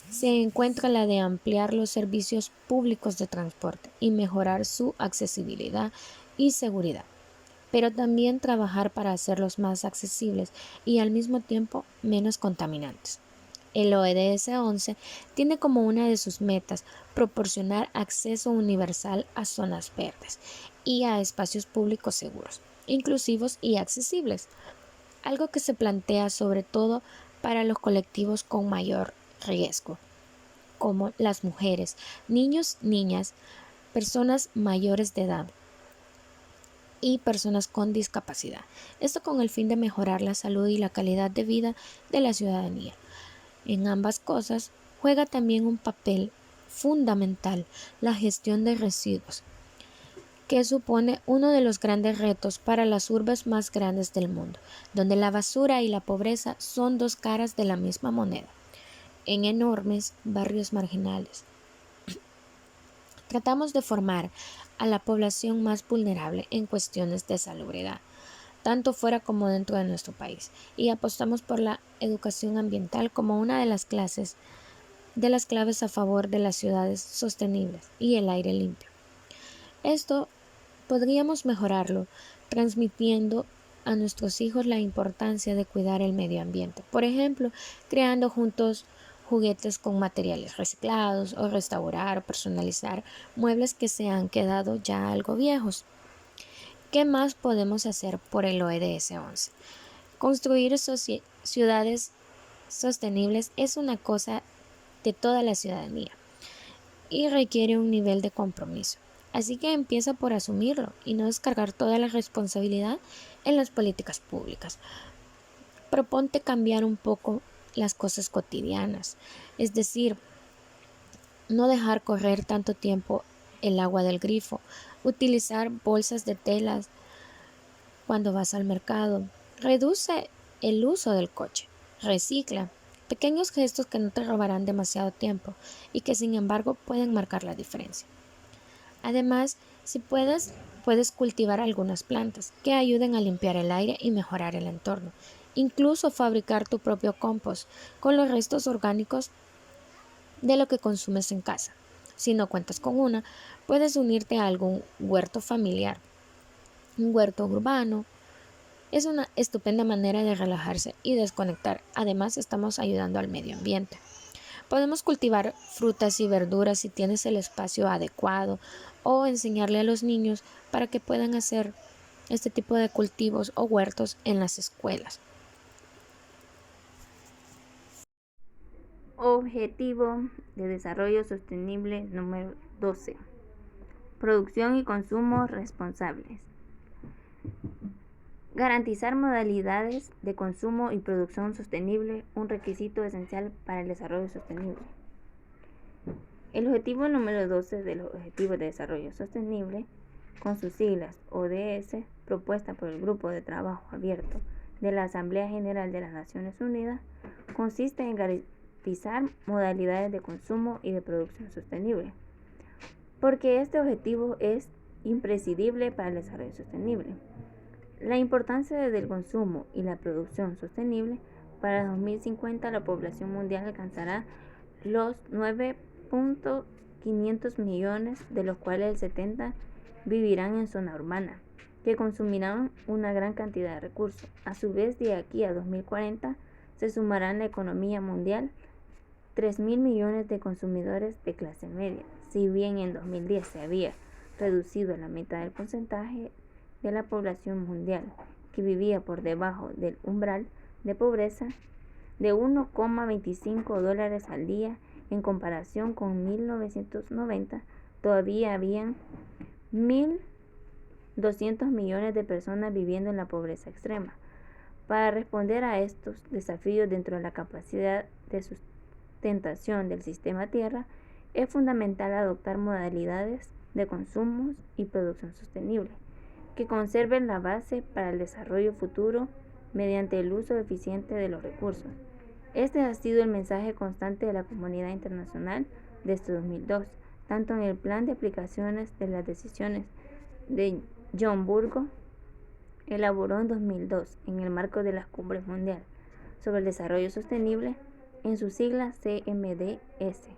se encuentra la de ampliar los servicios públicos de transporte y mejorar su accesibilidad y seguridad. pero también trabajar para hacerlos más accesibles y al mismo tiempo menos contaminantes. El ODS 11 tiene como una de sus metas proporcionar acceso universal a zonas verdes y a espacios públicos seguros, inclusivos y accesibles, algo que se plantea sobre todo para los colectivos con mayor riesgo, como las mujeres, niños, niñas, personas mayores de edad y personas con discapacidad. Esto con el fin de mejorar la salud y la calidad de vida de la ciudadanía. En ambas cosas juega también un papel fundamental la gestión de residuos, que supone uno de los grandes retos para las urbes más grandes del mundo, donde la basura y la pobreza son dos caras de la misma moneda, en enormes barrios marginales. Tratamos de formar a la población más vulnerable en cuestiones de salubridad, tanto fuera como dentro de nuestro país, y apostamos por la educación ambiental como una de las claves a favor de las ciudades sostenibles y el aire limpio. Esto podríamos mejorarlo transmitiendo a nuestros hijos la importancia de cuidar el medio ambiente, por ejemplo, creando juntos juguetes con materiales reciclados o restaurar o personalizar muebles que se han quedado ya algo viejos. ¿Qué más podemos hacer por el ODS 11? Construir ciudades sostenibles es una cosa de toda la ciudadanía y requiere un nivel de compromiso. Así que empieza por asumirlo y no descargar toda la responsabilidad en las políticas públicas. Proponte cambiar un poco las cosas cotidianas, es decir, no dejar correr tanto tiempo el agua del grifo, utilizar bolsas de telas cuando vas al mercado, reduce el uso del coche, recicla, pequeños gestos que no te robarán demasiado tiempo y que sin embargo pueden marcar la diferencia. Además, si puedes cultivar algunas plantas que ayuden a limpiar el aire y mejorar el entorno. Incluso fabricar tu propio compost con los restos orgánicos de lo que consumes en casa. Si no cuentas con una, puedes unirte a algún huerto familiar, un huerto urbano. Es una estupenda manera de relajarse y desconectar. Además, estamos ayudando al medio ambiente. Podemos cultivar frutas y verduras si tienes el espacio adecuado o enseñarle a los niños para que puedan hacer este tipo de cultivos o huertos en las escuelas. Objetivo de Desarrollo Sostenible número 12. Producción y consumo responsables. Garantizar modalidades de consumo y producción sostenible, un requisito esencial para el desarrollo sostenible. El objetivo número 12 de los Objetivos de Desarrollo Sostenible, con sus siglas ODS, propuesta por el Grupo de Trabajo Abierto de la Asamblea General de las Naciones Unidas, consiste en garantizar modalidades de consumo y de producción sostenible, porque este objetivo es imprescindible para el desarrollo sostenible. La importancia del consumo y la producción sostenible. Para 2050 la población mundial alcanzará los 9.500 millones, de los cuales el 70 vivirán en zona urbana, que consumirán una gran cantidad de recursos. A su vez, de aquí a 2040 se sumarán en la economía mundial 3.000 millones de consumidores de clase media. Si bien en 2010 se había reducido a la mitad del porcentaje de la población mundial que vivía por debajo del umbral de pobreza de $1,25 al día, en comparación con 1990, todavía habían 1.200 millones de personas viviendo en la pobreza extrema. Para responder a estos desafíos dentro de la capacidad de sustentación del sistema Tierra, es fundamental adoptar modalidades de consumo y producción sostenible que conserven la base para el desarrollo futuro mediante el uso eficiente de los recursos. Este ha sido el mensaje constante de la comunidad internacional desde 2002, tanto en el Plan de Aplicaciones de las Decisiones de Johannesburgo, elaborado en 2002 en el marco de las Cumbres Mundial sobre el Desarrollo Sostenible, en su sigla CMDS,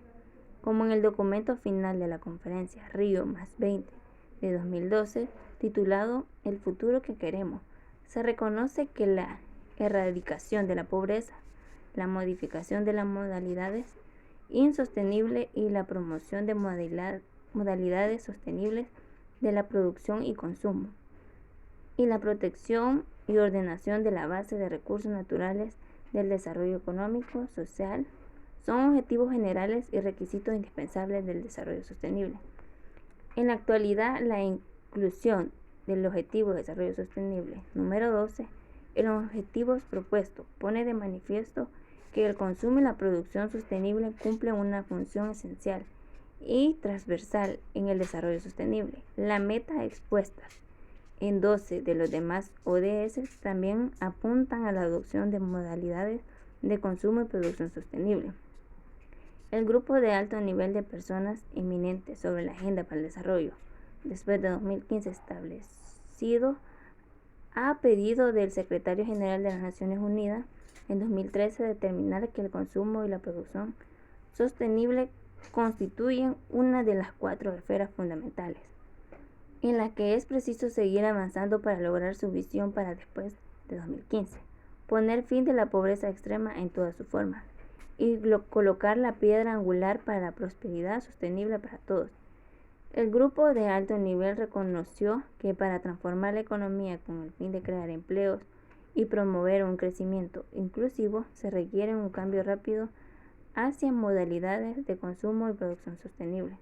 como en el documento final de la conferencia Río +20 de 2012 titulado El futuro que queremos, se reconoce que la erradicación de la pobreza, la modificación de las modalidades insostenibles y la promoción de modalidades sostenibles de la producción y consumo, y la protección y ordenación de la base de recursos naturales del desarrollo económico, social, son objetivos generales y requisitos indispensables del desarrollo sostenible. En la actualidad, la inclusión del Objetivo de Desarrollo Sostenible número 12 en los objetivos propuestos pone de manifiesto que el consumo y la producción sostenible cumplen una función esencial y transversal en el desarrollo sostenible. Las metas expuestas en 12 de los demás ODS también apuntan a la adopción de modalidades de consumo y producción sostenible. El grupo de alto nivel de personas eminentes sobre la Agenda para el Desarrollo, después de 2015 establecido, ha pedido del Secretario General de las Naciones Unidas en 2013 determinar que el consumo y la producción sostenible constituyen una de las 4 esferas fundamentales, en la que es preciso seguir avanzando para lograr su visión para después de 2015, poner fin de la pobreza extrema en todas sus formas y colocar la piedra angular para la prosperidad sostenible para todos. El grupo de alto nivel reconoció que para transformar la economía con el fin de crear empleos y promover un crecimiento inclusivo se requiere un cambio rápido hacia modalidades de consumo y producción sostenible.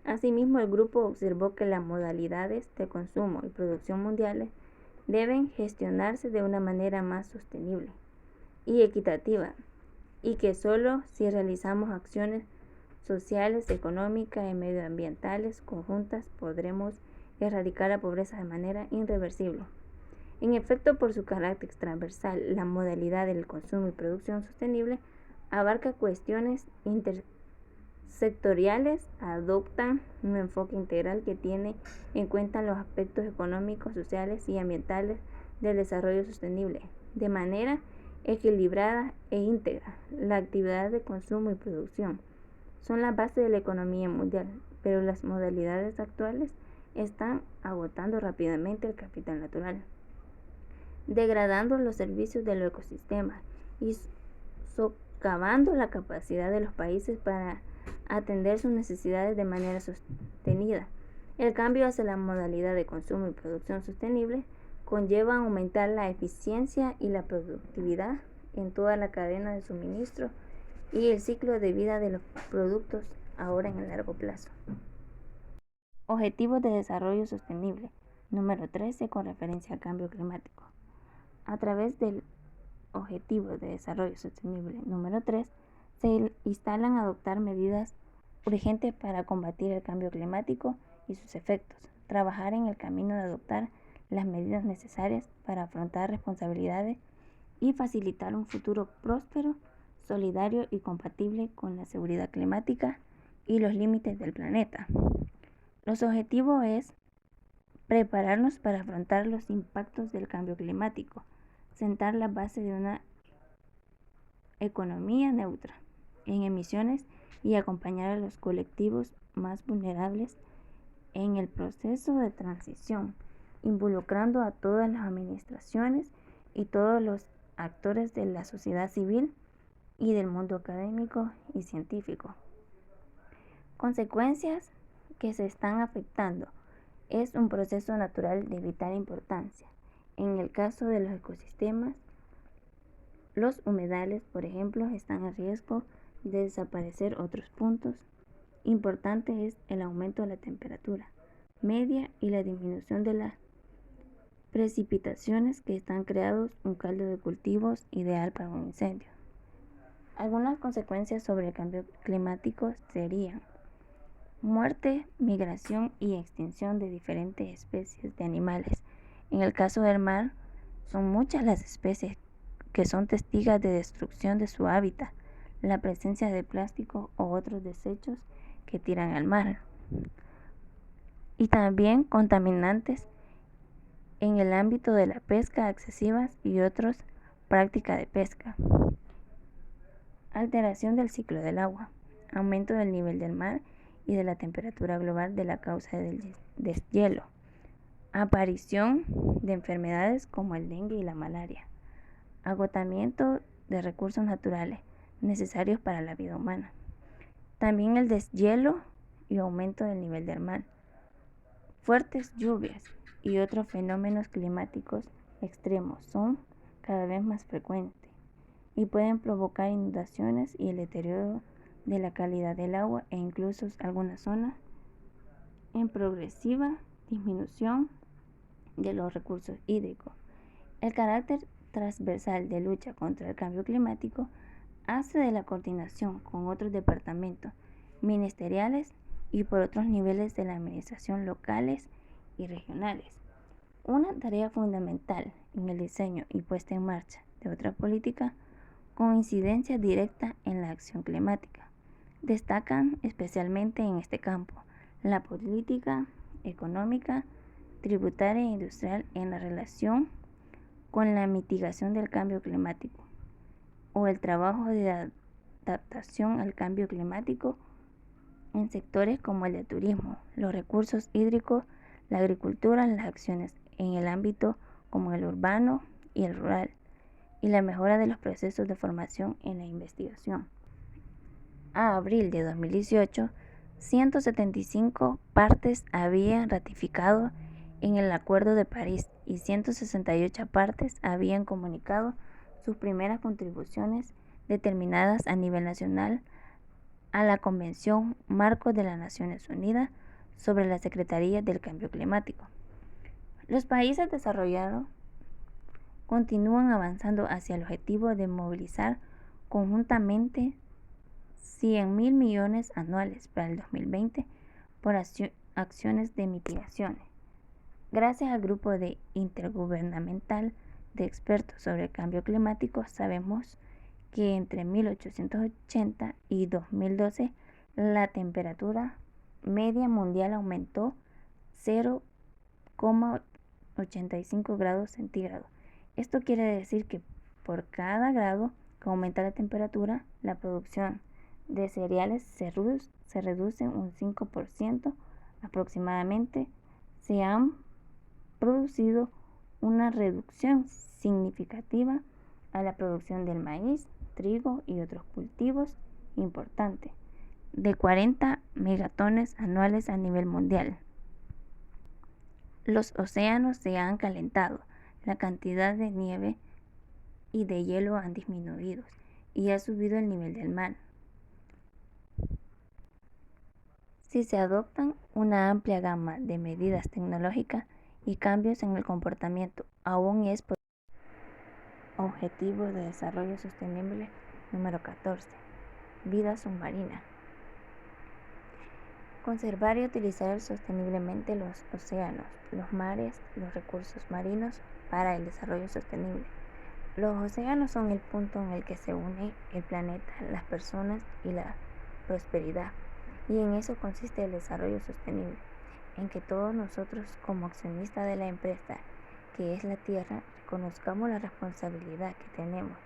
Asimismo, el grupo observó que las modalidades de consumo y producción mundiales deben gestionarse de una manera más sostenible y equitativa, y que solo si realizamos acciones sociales, económicas y medioambientales conjuntas podremos erradicar la pobreza de manera irreversible. En efecto, por su carácter transversal, la modalidad del consumo y producción sostenible abarca cuestiones intersectoriales, adoptan un enfoque integral que tiene en cuenta los aspectos económicos, sociales y ambientales del desarrollo sostenible, de manera equilibrada e íntegra. La actividad de consumo y producción son la base de la economía mundial, pero las modalidades actuales están agotando rápidamente el capital natural, degradando los servicios del ecosistema y socavando la capacidad de los países para atender sus necesidades de manera sostenida. El cambio hacia la modalidad de consumo y producción sostenible conlleva aumentar la eficiencia y la productividad en toda la cadena de suministro y el ciclo de vida de los productos ahora en el largo plazo. Objetivos de Desarrollo Sostenible número 13 con referencia al cambio climático. A través del Objetivo de Desarrollo Sostenible número 3 se instalan a adoptar medidas urgentes para combatir el cambio climático y sus efectos, trabajar en el camino de adoptar las medidas necesarias para afrontar responsabilidades y facilitar un futuro próspero, solidario y compatible con la seguridad climática y los límites del planeta. Los objetivos es prepararnos para afrontar los impactos del cambio climático, sentar la base de una economía neutra en emisiones y acompañar a los colectivos más vulnerables en el proceso de transición, involucrando a todas las administraciones y todos los actores de la sociedad civil y del mundo académico y científico. Consecuencias que se están afectando. Es un proceso natural de vital importancia. En el caso de los ecosistemas, los humedales, por ejemplo, están en riesgo de desaparecer. Otros puntos importantes es el aumento de la temperatura media y la disminución de las precipitaciones que están creados un caldo de cultivos ideal para un incendio. Algunas consecuencias sobre el cambio climático serían muerte, migración y extinción de diferentes especies de animales. En el caso del mar, son muchas las especies que son testigos de destrucción de su hábitat, la presencia de plástico u otros desechos que tiran al mar, y también contaminantes en el ámbito de la pesca excesiva y otras prácticas de pesca. Alteración del ciclo del agua, aumento del nivel del mar y de la temperatura global de la causa del deshielo, aparición de enfermedades como el dengue y la malaria, agotamiento de recursos naturales necesarios para la vida humana. También el deshielo y aumento del nivel del mar, fuertes lluvias y otros fenómenos climáticos extremos son cada vez más frecuentes y pueden provocar inundaciones y el deterioro de la calidad del agua e incluso algunas zonas en progresiva disminución de los recursos hídricos. El carácter transversal de lucha contra el cambio climático hace de la coordinación con otros departamentos ministeriales y por otros niveles de la administración locales y regionales una tarea fundamental en el diseño y puesta en marcha de otra política con incidencia directa en la acción climática. Destacan especialmente en este campo la política económica, tributaria e industrial en la relación con la mitigación del cambio climático o el trabajo de adaptación al cambio climático en sectores como el de turismo, los recursos hídricos, la agricultura, las acciones en el ámbito como el urbano y el rural, y la mejora de los procesos de formación en la investigación. A abril de 2018, 175 partes habían ratificado en el Acuerdo de París y 168 partes habían comunicado sus primeras contribuciones determinadas a nivel nacional a la Convención Marco de las Naciones Unidas sobre la Secretaría del Cambio Climático. Los países desarrollados continúan avanzando hacia el objetivo de movilizar conjuntamente 100.000 millones anuales para el 2020 por acciones de mitigaciones. Gracias al grupo intergubernamental de expertos sobre el cambio climático, sabemos que entre 1880 y 2012 la temperatura media mundial aumentó 0,85 grados centígrados. Esto quiere decir que por cada grado que aumenta la temperatura, la producción de cereales se reduce un 5% aproximadamente. Se han producido una reducción significativa a la producción del maíz, trigo y otros cultivos importantes, de 40 megatones anuales a nivel mundial. Los océanos se han calentado, la cantidad de nieve y de hielo han disminuido y ha subido el nivel del mar. Si se adoptan una amplia gama de medidas tecnológicas y cambios en el comportamiento, aún es posible. Objetivo de Desarrollo Sostenible número 14. Vida submarina. Conservar y utilizar sosteniblemente los océanos, los mares, los recursos marinos para el desarrollo sostenible. Los océanos son el punto en el que se une el planeta, las personas y la prosperidad. Y en eso consiste el desarrollo sostenible, en que todos nosotros como accionistas de la empresa, que es la Tierra, reconozcamos la responsabilidad que tenemos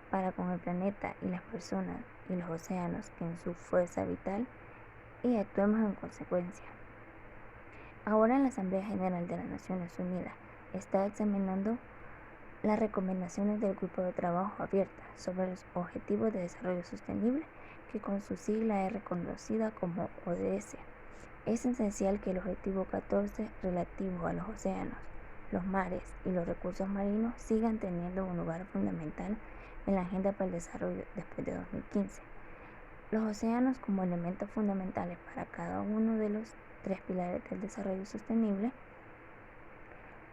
para con el planeta y las personas y los océanos que en su fuerza vital y actuemos en consecuencia. Ahora en la Asamblea General de las Naciones Unidas está examinando las recomendaciones del Grupo de Trabajo Abierta sobre los Objetivos de Desarrollo Sostenible, que con su sigla es reconocida como ODS. Es esencial que el objetivo 14 relativo a los océanos, los mares y los recursos marinos sigan teniendo un lugar fundamental en la agenda para el desarrollo después de 2015. Los océanos como elementos fundamentales para cada uno de los 3 pilares del desarrollo sostenible.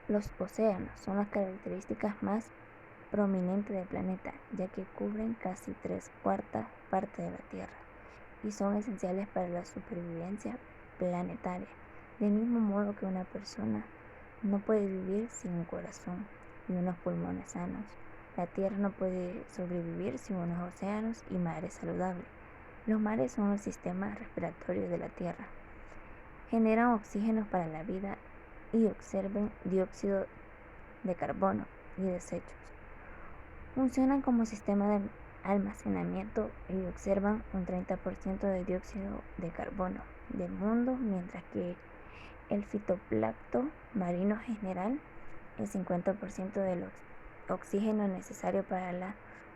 Los océanos son las características más prominentes del planeta, ya que cubren casi 3/4 parte de la Tierra y son esenciales para la supervivencia planetaria. Del mismo modo que una persona no puede vivir sin un corazón y unos pulmones sanos, la Tierra no puede sobrevivir sin unos océanos y mares saludables. Los mares son el sistema respiratorio de la Tierra. Generan oxígeno para la vida y absorben dióxido de carbono y desechos. Funcionan como sistema de almacenamiento y observan un 30% de dióxido de carbono del mundo, mientras que el fitoplancton marino general el 50% del oxígeno necesario para la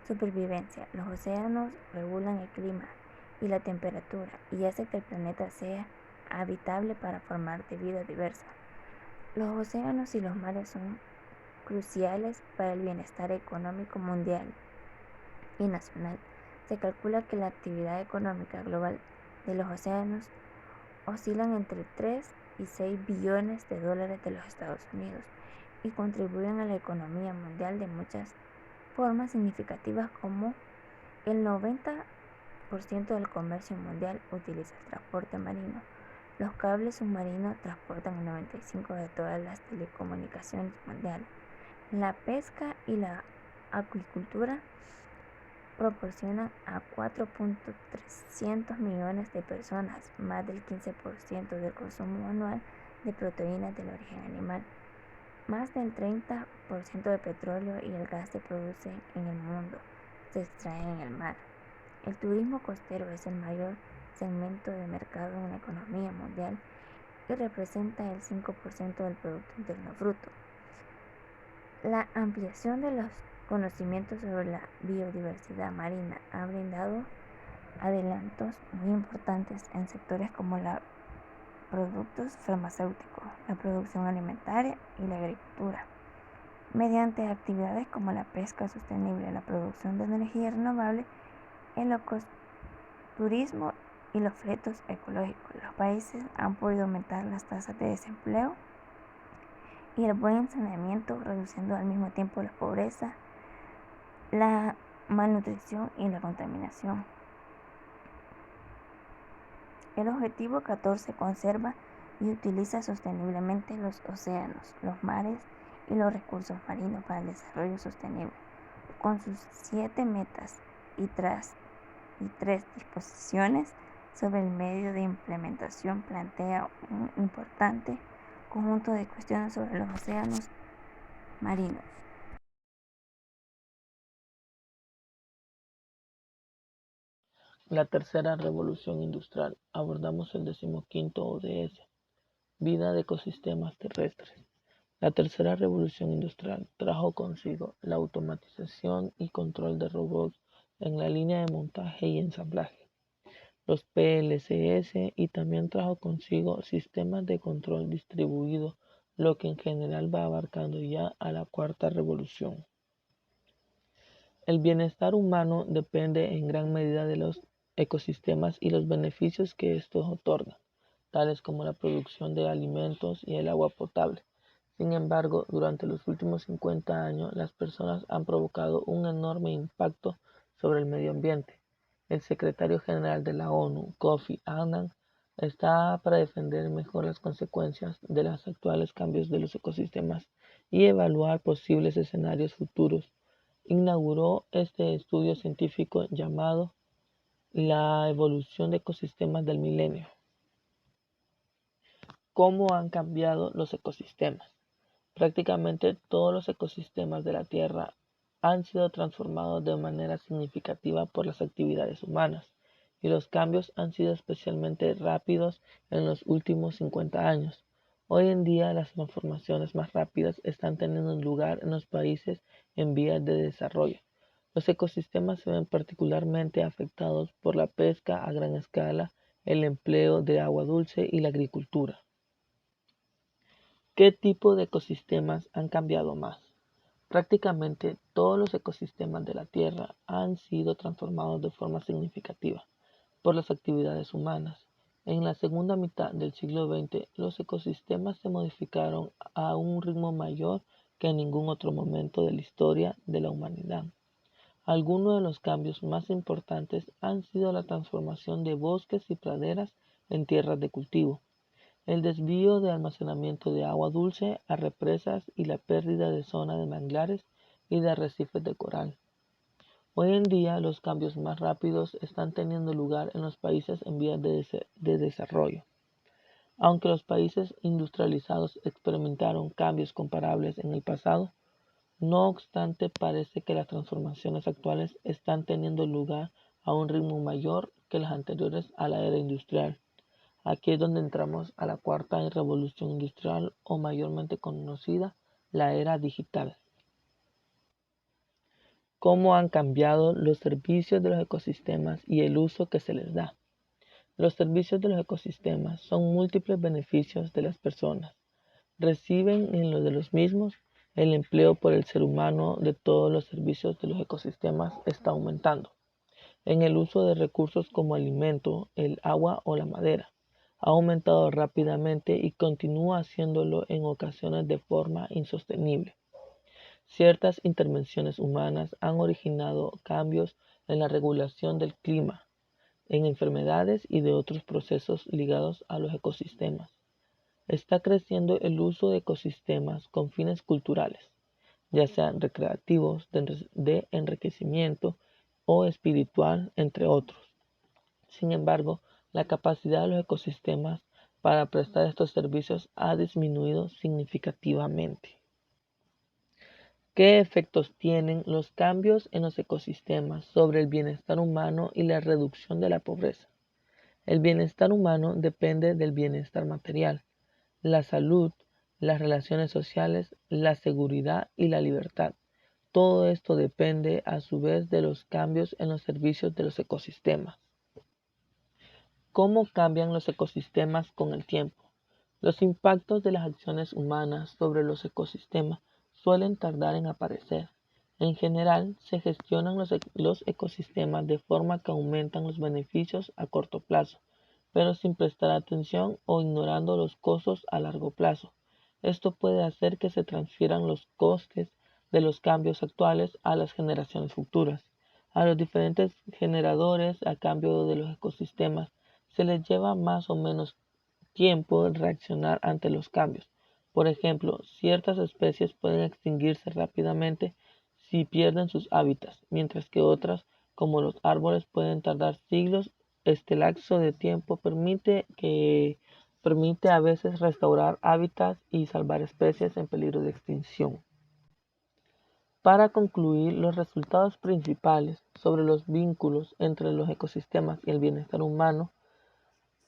supervivencia. Los océanos regulan el clima y la temperatura y hacen que el planeta sea habitable para formar de vida diversa. Los océanos y los mares son cruciales para el bienestar económico mundial y nacional. Se calcula que la actividad económica global de los océanos oscilan entre 3 y 6 billones de dólares de los Estados Unidos y contribuyen a la economía mundial de muchas formas significativas, como el 90% del comercio mundial utiliza el transporte marino. Los cables submarinos transportan el 95% de todas las telecomunicaciones mundiales. La pesca y la acuicultura proporcionan a 4.300 millones de personas más del 15% del consumo anual de proteínas del origen animal. Más del 30% del petróleo y el gas se producen en el mundo se extraen en el mar. El turismo costero es el mayor segmento de mercado en la economía mundial y representa el 5% del Producto Interno Bruto. La ampliación de los conocimientos sobre la biodiversidad marina ha brindado adelantos muy importantes en sectores como los productos farmacéuticos, la producción alimentaria y la agricultura, mediante actividades como la pesca sostenible, la producción de energía renovable, el ecoturismo y los fletos ecológicos. Los países han podido aumentar las tasas de desempleo y el buen saneamiento, reduciendo al mismo tiempo la pobreza, la malnutrición y la contaminación. El objetivo 14 conserva y utiliza sosteniblemente los océanos, los mares y los recursos marinos para el desarrollo sostenible. Con sus 7 metas y 3 disposiciones sobre el medio de implementación, plantea un importante conjunto de cuestiones sobre los océanos marinos. La tercera revolución industrial. Abordamos el 15º ODS, vida de ecosistemas terrestres. La tercera revolución industrial trajo consigo la automatización y control de robots en la línea de montaje y ensamblaje, los PLCS, y también trajo consigo sistemas de control distribuido, lo que en general va abarcando ya a la cuarta revolución. El bienestar humano depende en gran medida de los ecosistemas y los beneficios que estos otorgan, tales como la producción de alimentos y el agua potable. Sin embargo, durante los últimos 50 años, las personas han provocado un enorme impacto sobre el medio ambiente. El secretario general de la ONU, Kofi Annan, está para defender mejor las consecuencias de los actuales cambios de los ecosistemas y evaluar posibles escenarios futuros. Inauguró este estudio científico llamado La evolución de ecosistemas del milenio. ¿Cómo han cambiado los ecosistemas? Prácticamente todos los ecosistemas de la Tierra han sido transformados de manera significativa por las actividades humanas, y los cambios han sido especialmente rápidos en los últimos 50 años. Hoy en día, las transformaciones más rápidas están teniendo lugar en los países en vías de desarrollo. Los ecosistemas se ven particularmente afectados por la pesca a gran escala, el empleo de agua dulce y la agricultura. ¿Qué tipo de ecosistemas han cambiado más? Prácticamente todos los ecosistemas de la Tierra han sido transformados de forma significativa por las actividades humanas. En la segunda mitad del siglo XX, los ecosistemas se modificaron a un ritmo mayor que en ningún otro momento de la historia de la humanidad. Algunos de los cambios más importantes han sido la transformación de bosques y praderas en tierras de cultivo, el desvío de almacenamiento de agua dulce a represas y la pérdida de zonas de manglares y de arrecifes de coral. Hoy en día, los cambios más rápidos están teniendo lugar en los países en vías de desarrollo. Aunque los países industrializados experimentaron cambios comparables en el pasado, no obstante, parece que las transformaciones actuales están teniendo lugar a un ritmo mayor que las anteriores a la era industrial. Aquí es donde entramos a la cuarta revolución industrial, o mayormente conocida, la era digital. ¿Cómo han cambiado los servicios de los ecosistemas y el uso que se les da? Los servicios de los ecosistemas son múltiples beneficios de las personas. Reciben en lo de los mismos. El empleo por el ser humano de todos los servicios de los ecosistemas está aumentando. En el uso de recursos como alimento, el agua o la madera, ha aumentado rápidamente y continúa haciéndolo en ocasiones de forma insostenible. Ciertas intervenciones humanas han originado cambios en la regulación del clima, en enfermedades y de otros procesos ligados a los ecosistemas. Está creciendo el uso de ecosistemas con fines culturales, ya sean recreativos, de enriquecimiento o espiritual, entre otros. Sin embargo, la capacidad de los ecosistemas para prestar estos servicios ha disminuido significativamente. ¿Qué efectos tienen los cambios en los ecosistemas sobre el bienestar humano y la reducción de la pobreza? El bienestar humano depende del bienestar material, la salud, las relaciones sociales, la seguridad y la libertad. Todo esto depende a su vez de los cambios en los servicios de los ecosistemas. ¿Cómo cambian los ecosistemas con el tiempo? Los impactos de las acciones humanas sobre los ecosistemas suelen tardar en aparecer. En general, se gestionan los ecosistemas de forma que aumentan los beneficios a corto plazo, pero sin prestar atención o ignorando los costos a largo plazo. Esto puede hacer que se transfieran los costes de los cambios actuales a las generaciones futuras. A los diferentes generadores a cambio de los ecosistemas se les lleva más o menos tiempo reaccionar ante los cambios. Por ejemplo, ciertas especies pueden extinguirse rápidamente si pierden sus hábitats, mientras que otras, como los árboles, pueden tardar siglos. Este lapso de tiempo permite a veces restaurar hábitats y salvar especies en peligro de extinción. Para concluir, los resultados principales sobre los vínculos entre los ecosistemas y el bienestar humano: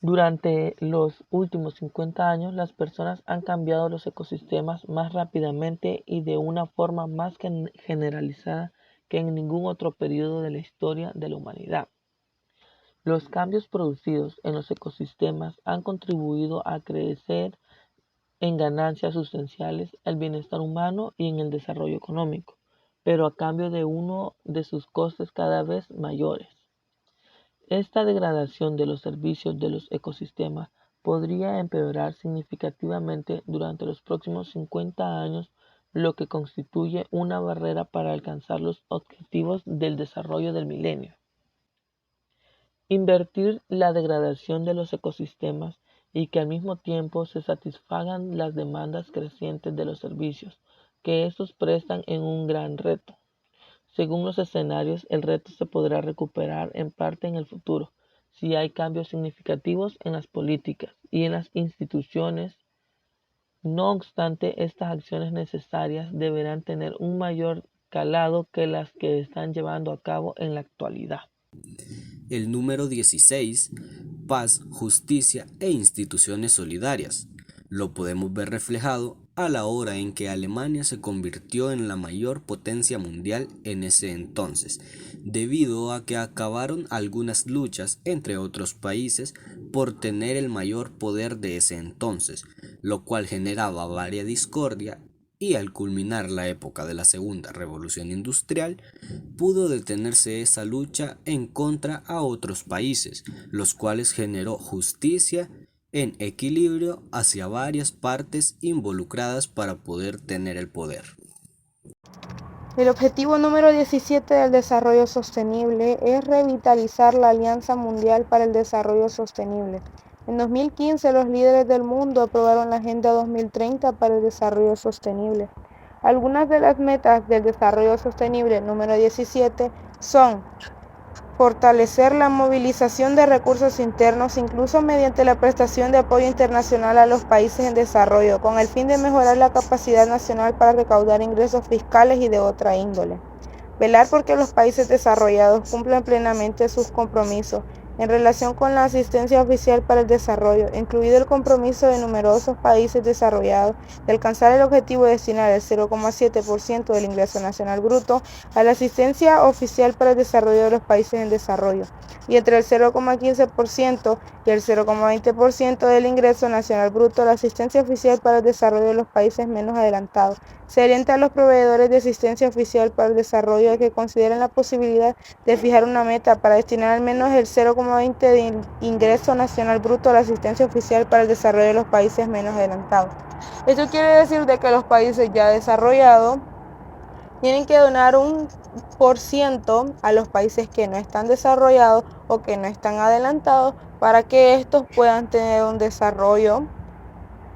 durante los últimos 50 años, las personas han cambiado los ecosistemas más rápidamente y de una forma más generalizada que en ningún otro periodo de la historia de la humanidad. Los cambios producidos en los ecosistemas han contribuido a crecer en ganancias sustanciales, el bienestar humano y en el desarrollo económico, pero a cambio de uno de sus costes cada vez mayores. Esta degradación de los servicios de los ecosistemas podría empeorar significativamente durante los próximos 50 años, lo que constituye una barrera para alcanzar los objetivos del desarrollo del milenio. Invertir la degradación de los ecosistemas y que al mismo tiempo se satisfagan las demandas crecientes de los servicios que estos prestan en un gran reto. Según los escenarios, el reto se podrá recuperar en parte en el futuro, si hay cambios significativos en las políticas y en las instituciones. No obstante, estas acciones necesarias deberán tener un mayor calado que las que están llevando a cabo en la actualidad. El número 16, paz, justicia e instituciones solidarias. Lo podemos ver reflejado a la hora en que Alemania se convirtió en la mayor potencia mundial en ese entonces, debido a que acabaron algunas luchas entre otros países por tener el mayor poder de ese entonces, lo cual generaba varia discordia, y al culminar la época de la Segunda Revolución Industrial, pudo detenerse esa lucha en contra a otros países, los cuales generó justicia en equilibrio hacia varias partes involucradas para poder tener el poder. El objetivo número 17 del desarrollo sostenible es revitalizar la Alianza Mundial para el Desarrollo Sostenible. En 2015, los líderes del mundo aprobaron la Agenda 2030 para el Desarrollo Sostenible. Algunas de las metas del desarrollo sostenible número 17 son: fortalecer la movilización de recursos internos, incluso mediante la prestación de apoyo internacional a los países en desarrollo, con el fin de mejorar la capacidad nacional para recaudar ingresos fiscales y de otra índole. Velar porque los países desarrollados cumplan plenamente sus compromisos en relación con la asistencia oficial para el desarrollo, incluido el compromiso de numerosos países desarrollados de alcanzar el objetivo de destinar el 0,7% del ingreso nacional bruto a la asistencia oficial para el desarrollo de los países en desarrollo, y entre el 0,15% y el 0,20% del ingreso nacional bruto a la asistencia oficial para el desarrollo de los países menos adelantados. Se orienta a los proveedores de asistencia oficial para el desarrollo a que consideren la posibilidad de fijar una meta para destinar al menos el 0,20% del ingreso nacional bruto a la asistencia oficial para el desarrollo de los países menos adelantados. Esto quiere decir de que los países ya desarrollados tienen que donar 1% a los países que no están desarrollados o que no están adelantados para que estos puedan tener un desarrollo,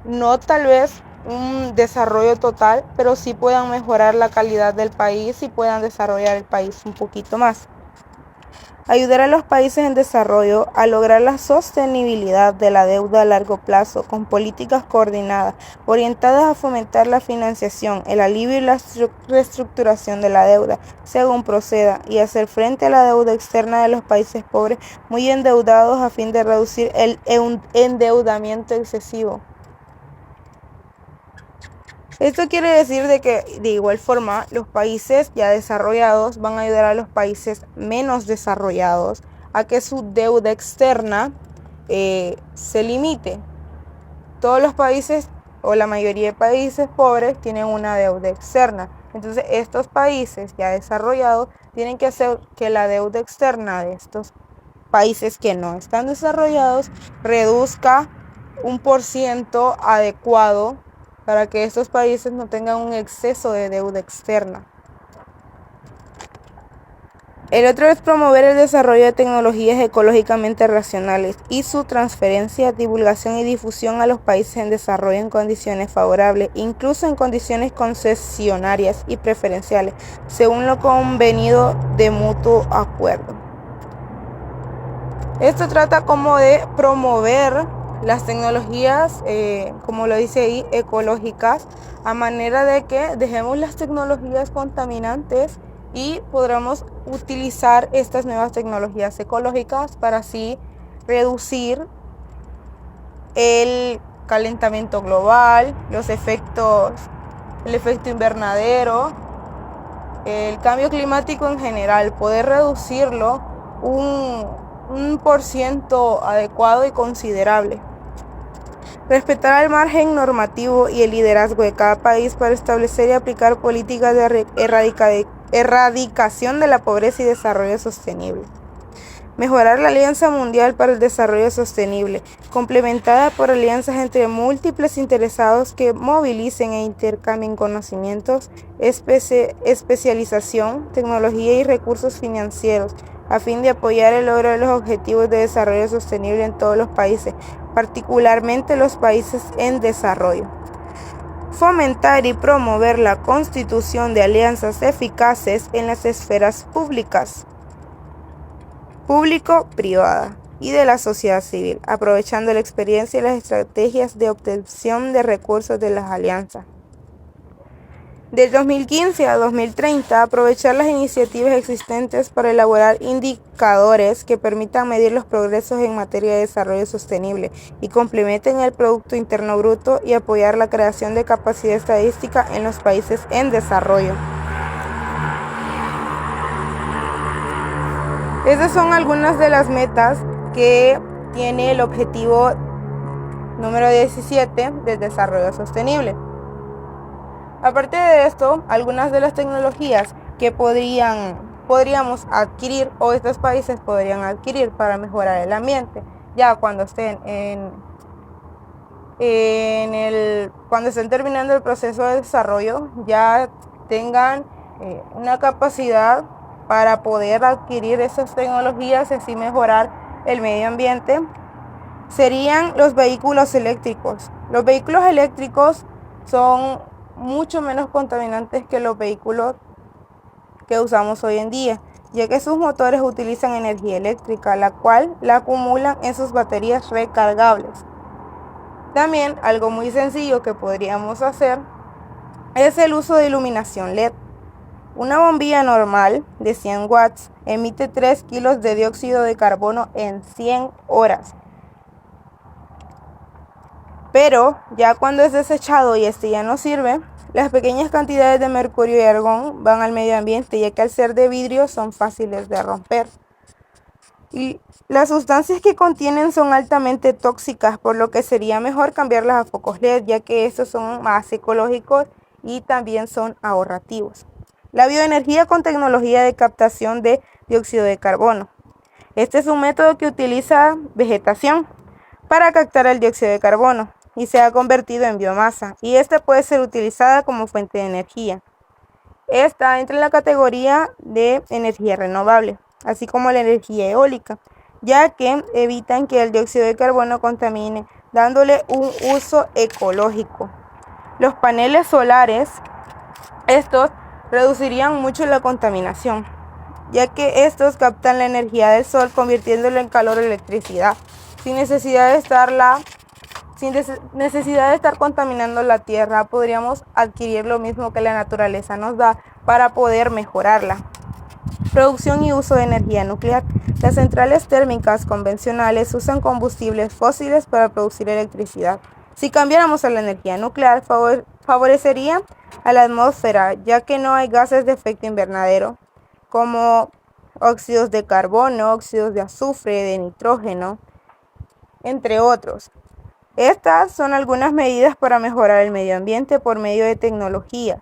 no tal vez un desarrollo total, pero sí puedan mejorar la calidad del país y puedan desarrollar el país un poquito más. Ayudar a los países en desarrollo a lograr la sostenibilidad de la deuda a largo plazo con políticas coordinadas, orientadas a fomentar la financiación, el alivio y la reestructuración de la deuda, según proceda, y hacer frente a la deuda externa de los países pobres muy endeudados a fin de reducir el endeudamiento excesivo. Esto quiere decir de que de igual forma los países ya desarrollados van a ayudar a los países menos desarrollados a que su deuda externa se limite. Todos los países o la mayoría de países pobres tienen una deuda externa. Entonces estos países ya desarrollados tienen que hacer que la deuda externa de estos países que no están desarrollados reduzca 1% adecuado para que estos países no tengan un exceso de deuda externa. El otro es promover el desarrollo de tecnologías ecológicamente racionales y su transferencia, divulgación y difusión a los países en desarrollo en condiciones favorables, incluso en condiciones concesionarias y preferenciales, según lo convenido de mutuo acuerdo. Esto trata como de promover las tecnologías, como lo dice ahí, ecológicas, a manera de que dejemos las tecnologías contaminantes y podamos utilizar estas nuevas tecnologías ecológicas para así reducir el calentamiento global, el efecto invernadero, el cambio climático en general, poder reducirlo un % adecuado y considerable. Respetar el margen normativo y el liderazgo de cada país para establecer y aplicar políticas de erradicación de la pobreza y desarrollo sostenible. Mejorar la Alianza Mundial para el Desarrollo Sostenible, complementada por alianzas entre múltiples interesados que movilicen e intercambien conocimientos, especialización, tecnología y recursos financieros, a fin de apoyar el logro de los objetivos de desarrollo sostenible en todos los países, particularmente los países en desarrollo. Fomentar y promover la constitución de alianzas eficaces en las esferas públicas, público-privada y de la sociedad civil, aprovechando la experiencia y las estrategias de obtención de recursos de las alianzas. Del 2015 a 2030, aprovechar las iniciativas existentes para elaborar indicadores que permitan medir los progresos en materia de desarrollo sostenible y complementen el Producto Interno Bruto y apoyar la creación de capacidad estadística en los países en desarrollo. Esas son algunas de las metas que tiene el objetivo número 17 del desarrollo sostenible. Aparte de esto, algunas de las tecnologías que podríamos adquirir o estos países podrían adquirir para mejorar el ambiente, ya cuando estén cuando estén terminando el proceso de desarrollo, ya tengan una capacidad para poder adquirir esas tecnologías y así mejorar el medio ambiente, serían los vehículos eléctricos. Los vehículos eléctricos son mucho menos contaminantes que los vehículos que usamos hoy en día, ya que sus motores utilizan energía eléctrica, la cual la acumulan en sus baterías recargables. También algo muy sencillo que podríamos hacer es el uso de iluminación LED. Una bombilla normal de 100 watts emite 3 kilos de dióxido de carbono en 100 horas. Pero ya cuando es desechado y este ya no sirve, las pequeñas cantidades de mercurio y argón van al medio ambiente, ya que al ser de vidrio son fáciles de romper. Y las sustancias que contienen son altamente tóxicas, por lo que sería mejor cambiarlas a focos LED, ya que estos son más ecológicos y también son ahorrativos. La bioenergía con tecnología de captación de dióxido de carbono. Este es un método que utiliza vegetación para captar el dióxido de carbono y se ha convertido en biomasa, y esta puede ser utilizada como fuente de energía. Esta entra en la categoría de energía renovable, así como la energía eólica, ya que evitan que el dióxido de carbono contamine, dándole un uso ecológico. Los paneles solares, estos reducirían mucho la contaminación, ya que estos captan la energía del sol convirtiéndolo en calor o electricidad, sin necesidad de estar contaminando la tierra. Podríamos adquirir lo mismo que la naturaleza nos da para poder mejorarla. Producción y uso de energía nuclear. Las centrales térmicas convencionales usan combustibles fósiles para producir electricidad. Si cambiáramos a la energía nuclear, favorecería a la atmósfera, ya que no hay gases de efecto invernadero, como óxidos de carbono, óxidos de azufre, de nitrógeno, entre otros. Estas son algunas medidas para mejorar el medio ambiente por medio de tecnologías.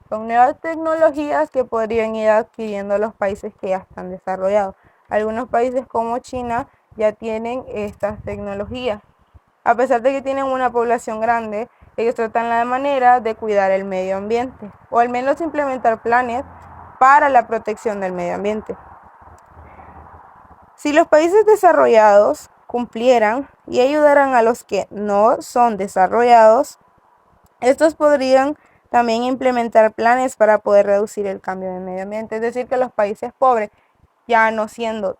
Son nuevas tecnologías que podrían ir adquiriendo los países que ya están desarrollados. Algunos países como China ya tienen estas tecnologías. A pesar de que tienen una población grande, ellos tratan la manera de cuidar el medio ambiente, o al menos implementar planes para la protección del medio ambiente. Si los países desarrollados cumplieran y ayudaran a los que no son desarrollados, estos podrían también implementar planes para poder reducir el cambio del medio ambiente. Es decir, que los países pobres, ya no siendo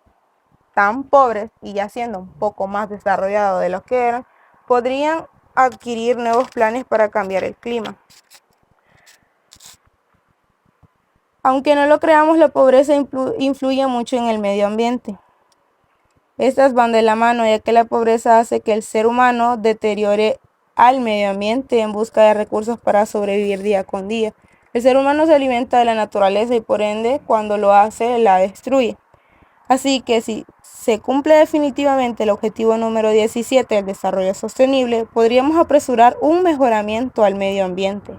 tan pobres y ya siendo un poco más desarrollados de los que eran, podrían adquirir nuevos planes para cambiar el clima. Aunque no lo creamos, la pobreza influye mucho en el medio ambiente. Estas van de la mano, ya que la pobreza hace que el ser humano deteriore al medio ambiente en busca de recursos para sobrevivir día con día. El ser humano se alimenta de la naturaleza y por ende, cuando lo hace, la destruye. Así que si se cumple definitivamente el objetivo número 17 del desarrollo sostenible, podríamos apresurar un mejoramiento al medio ambiente.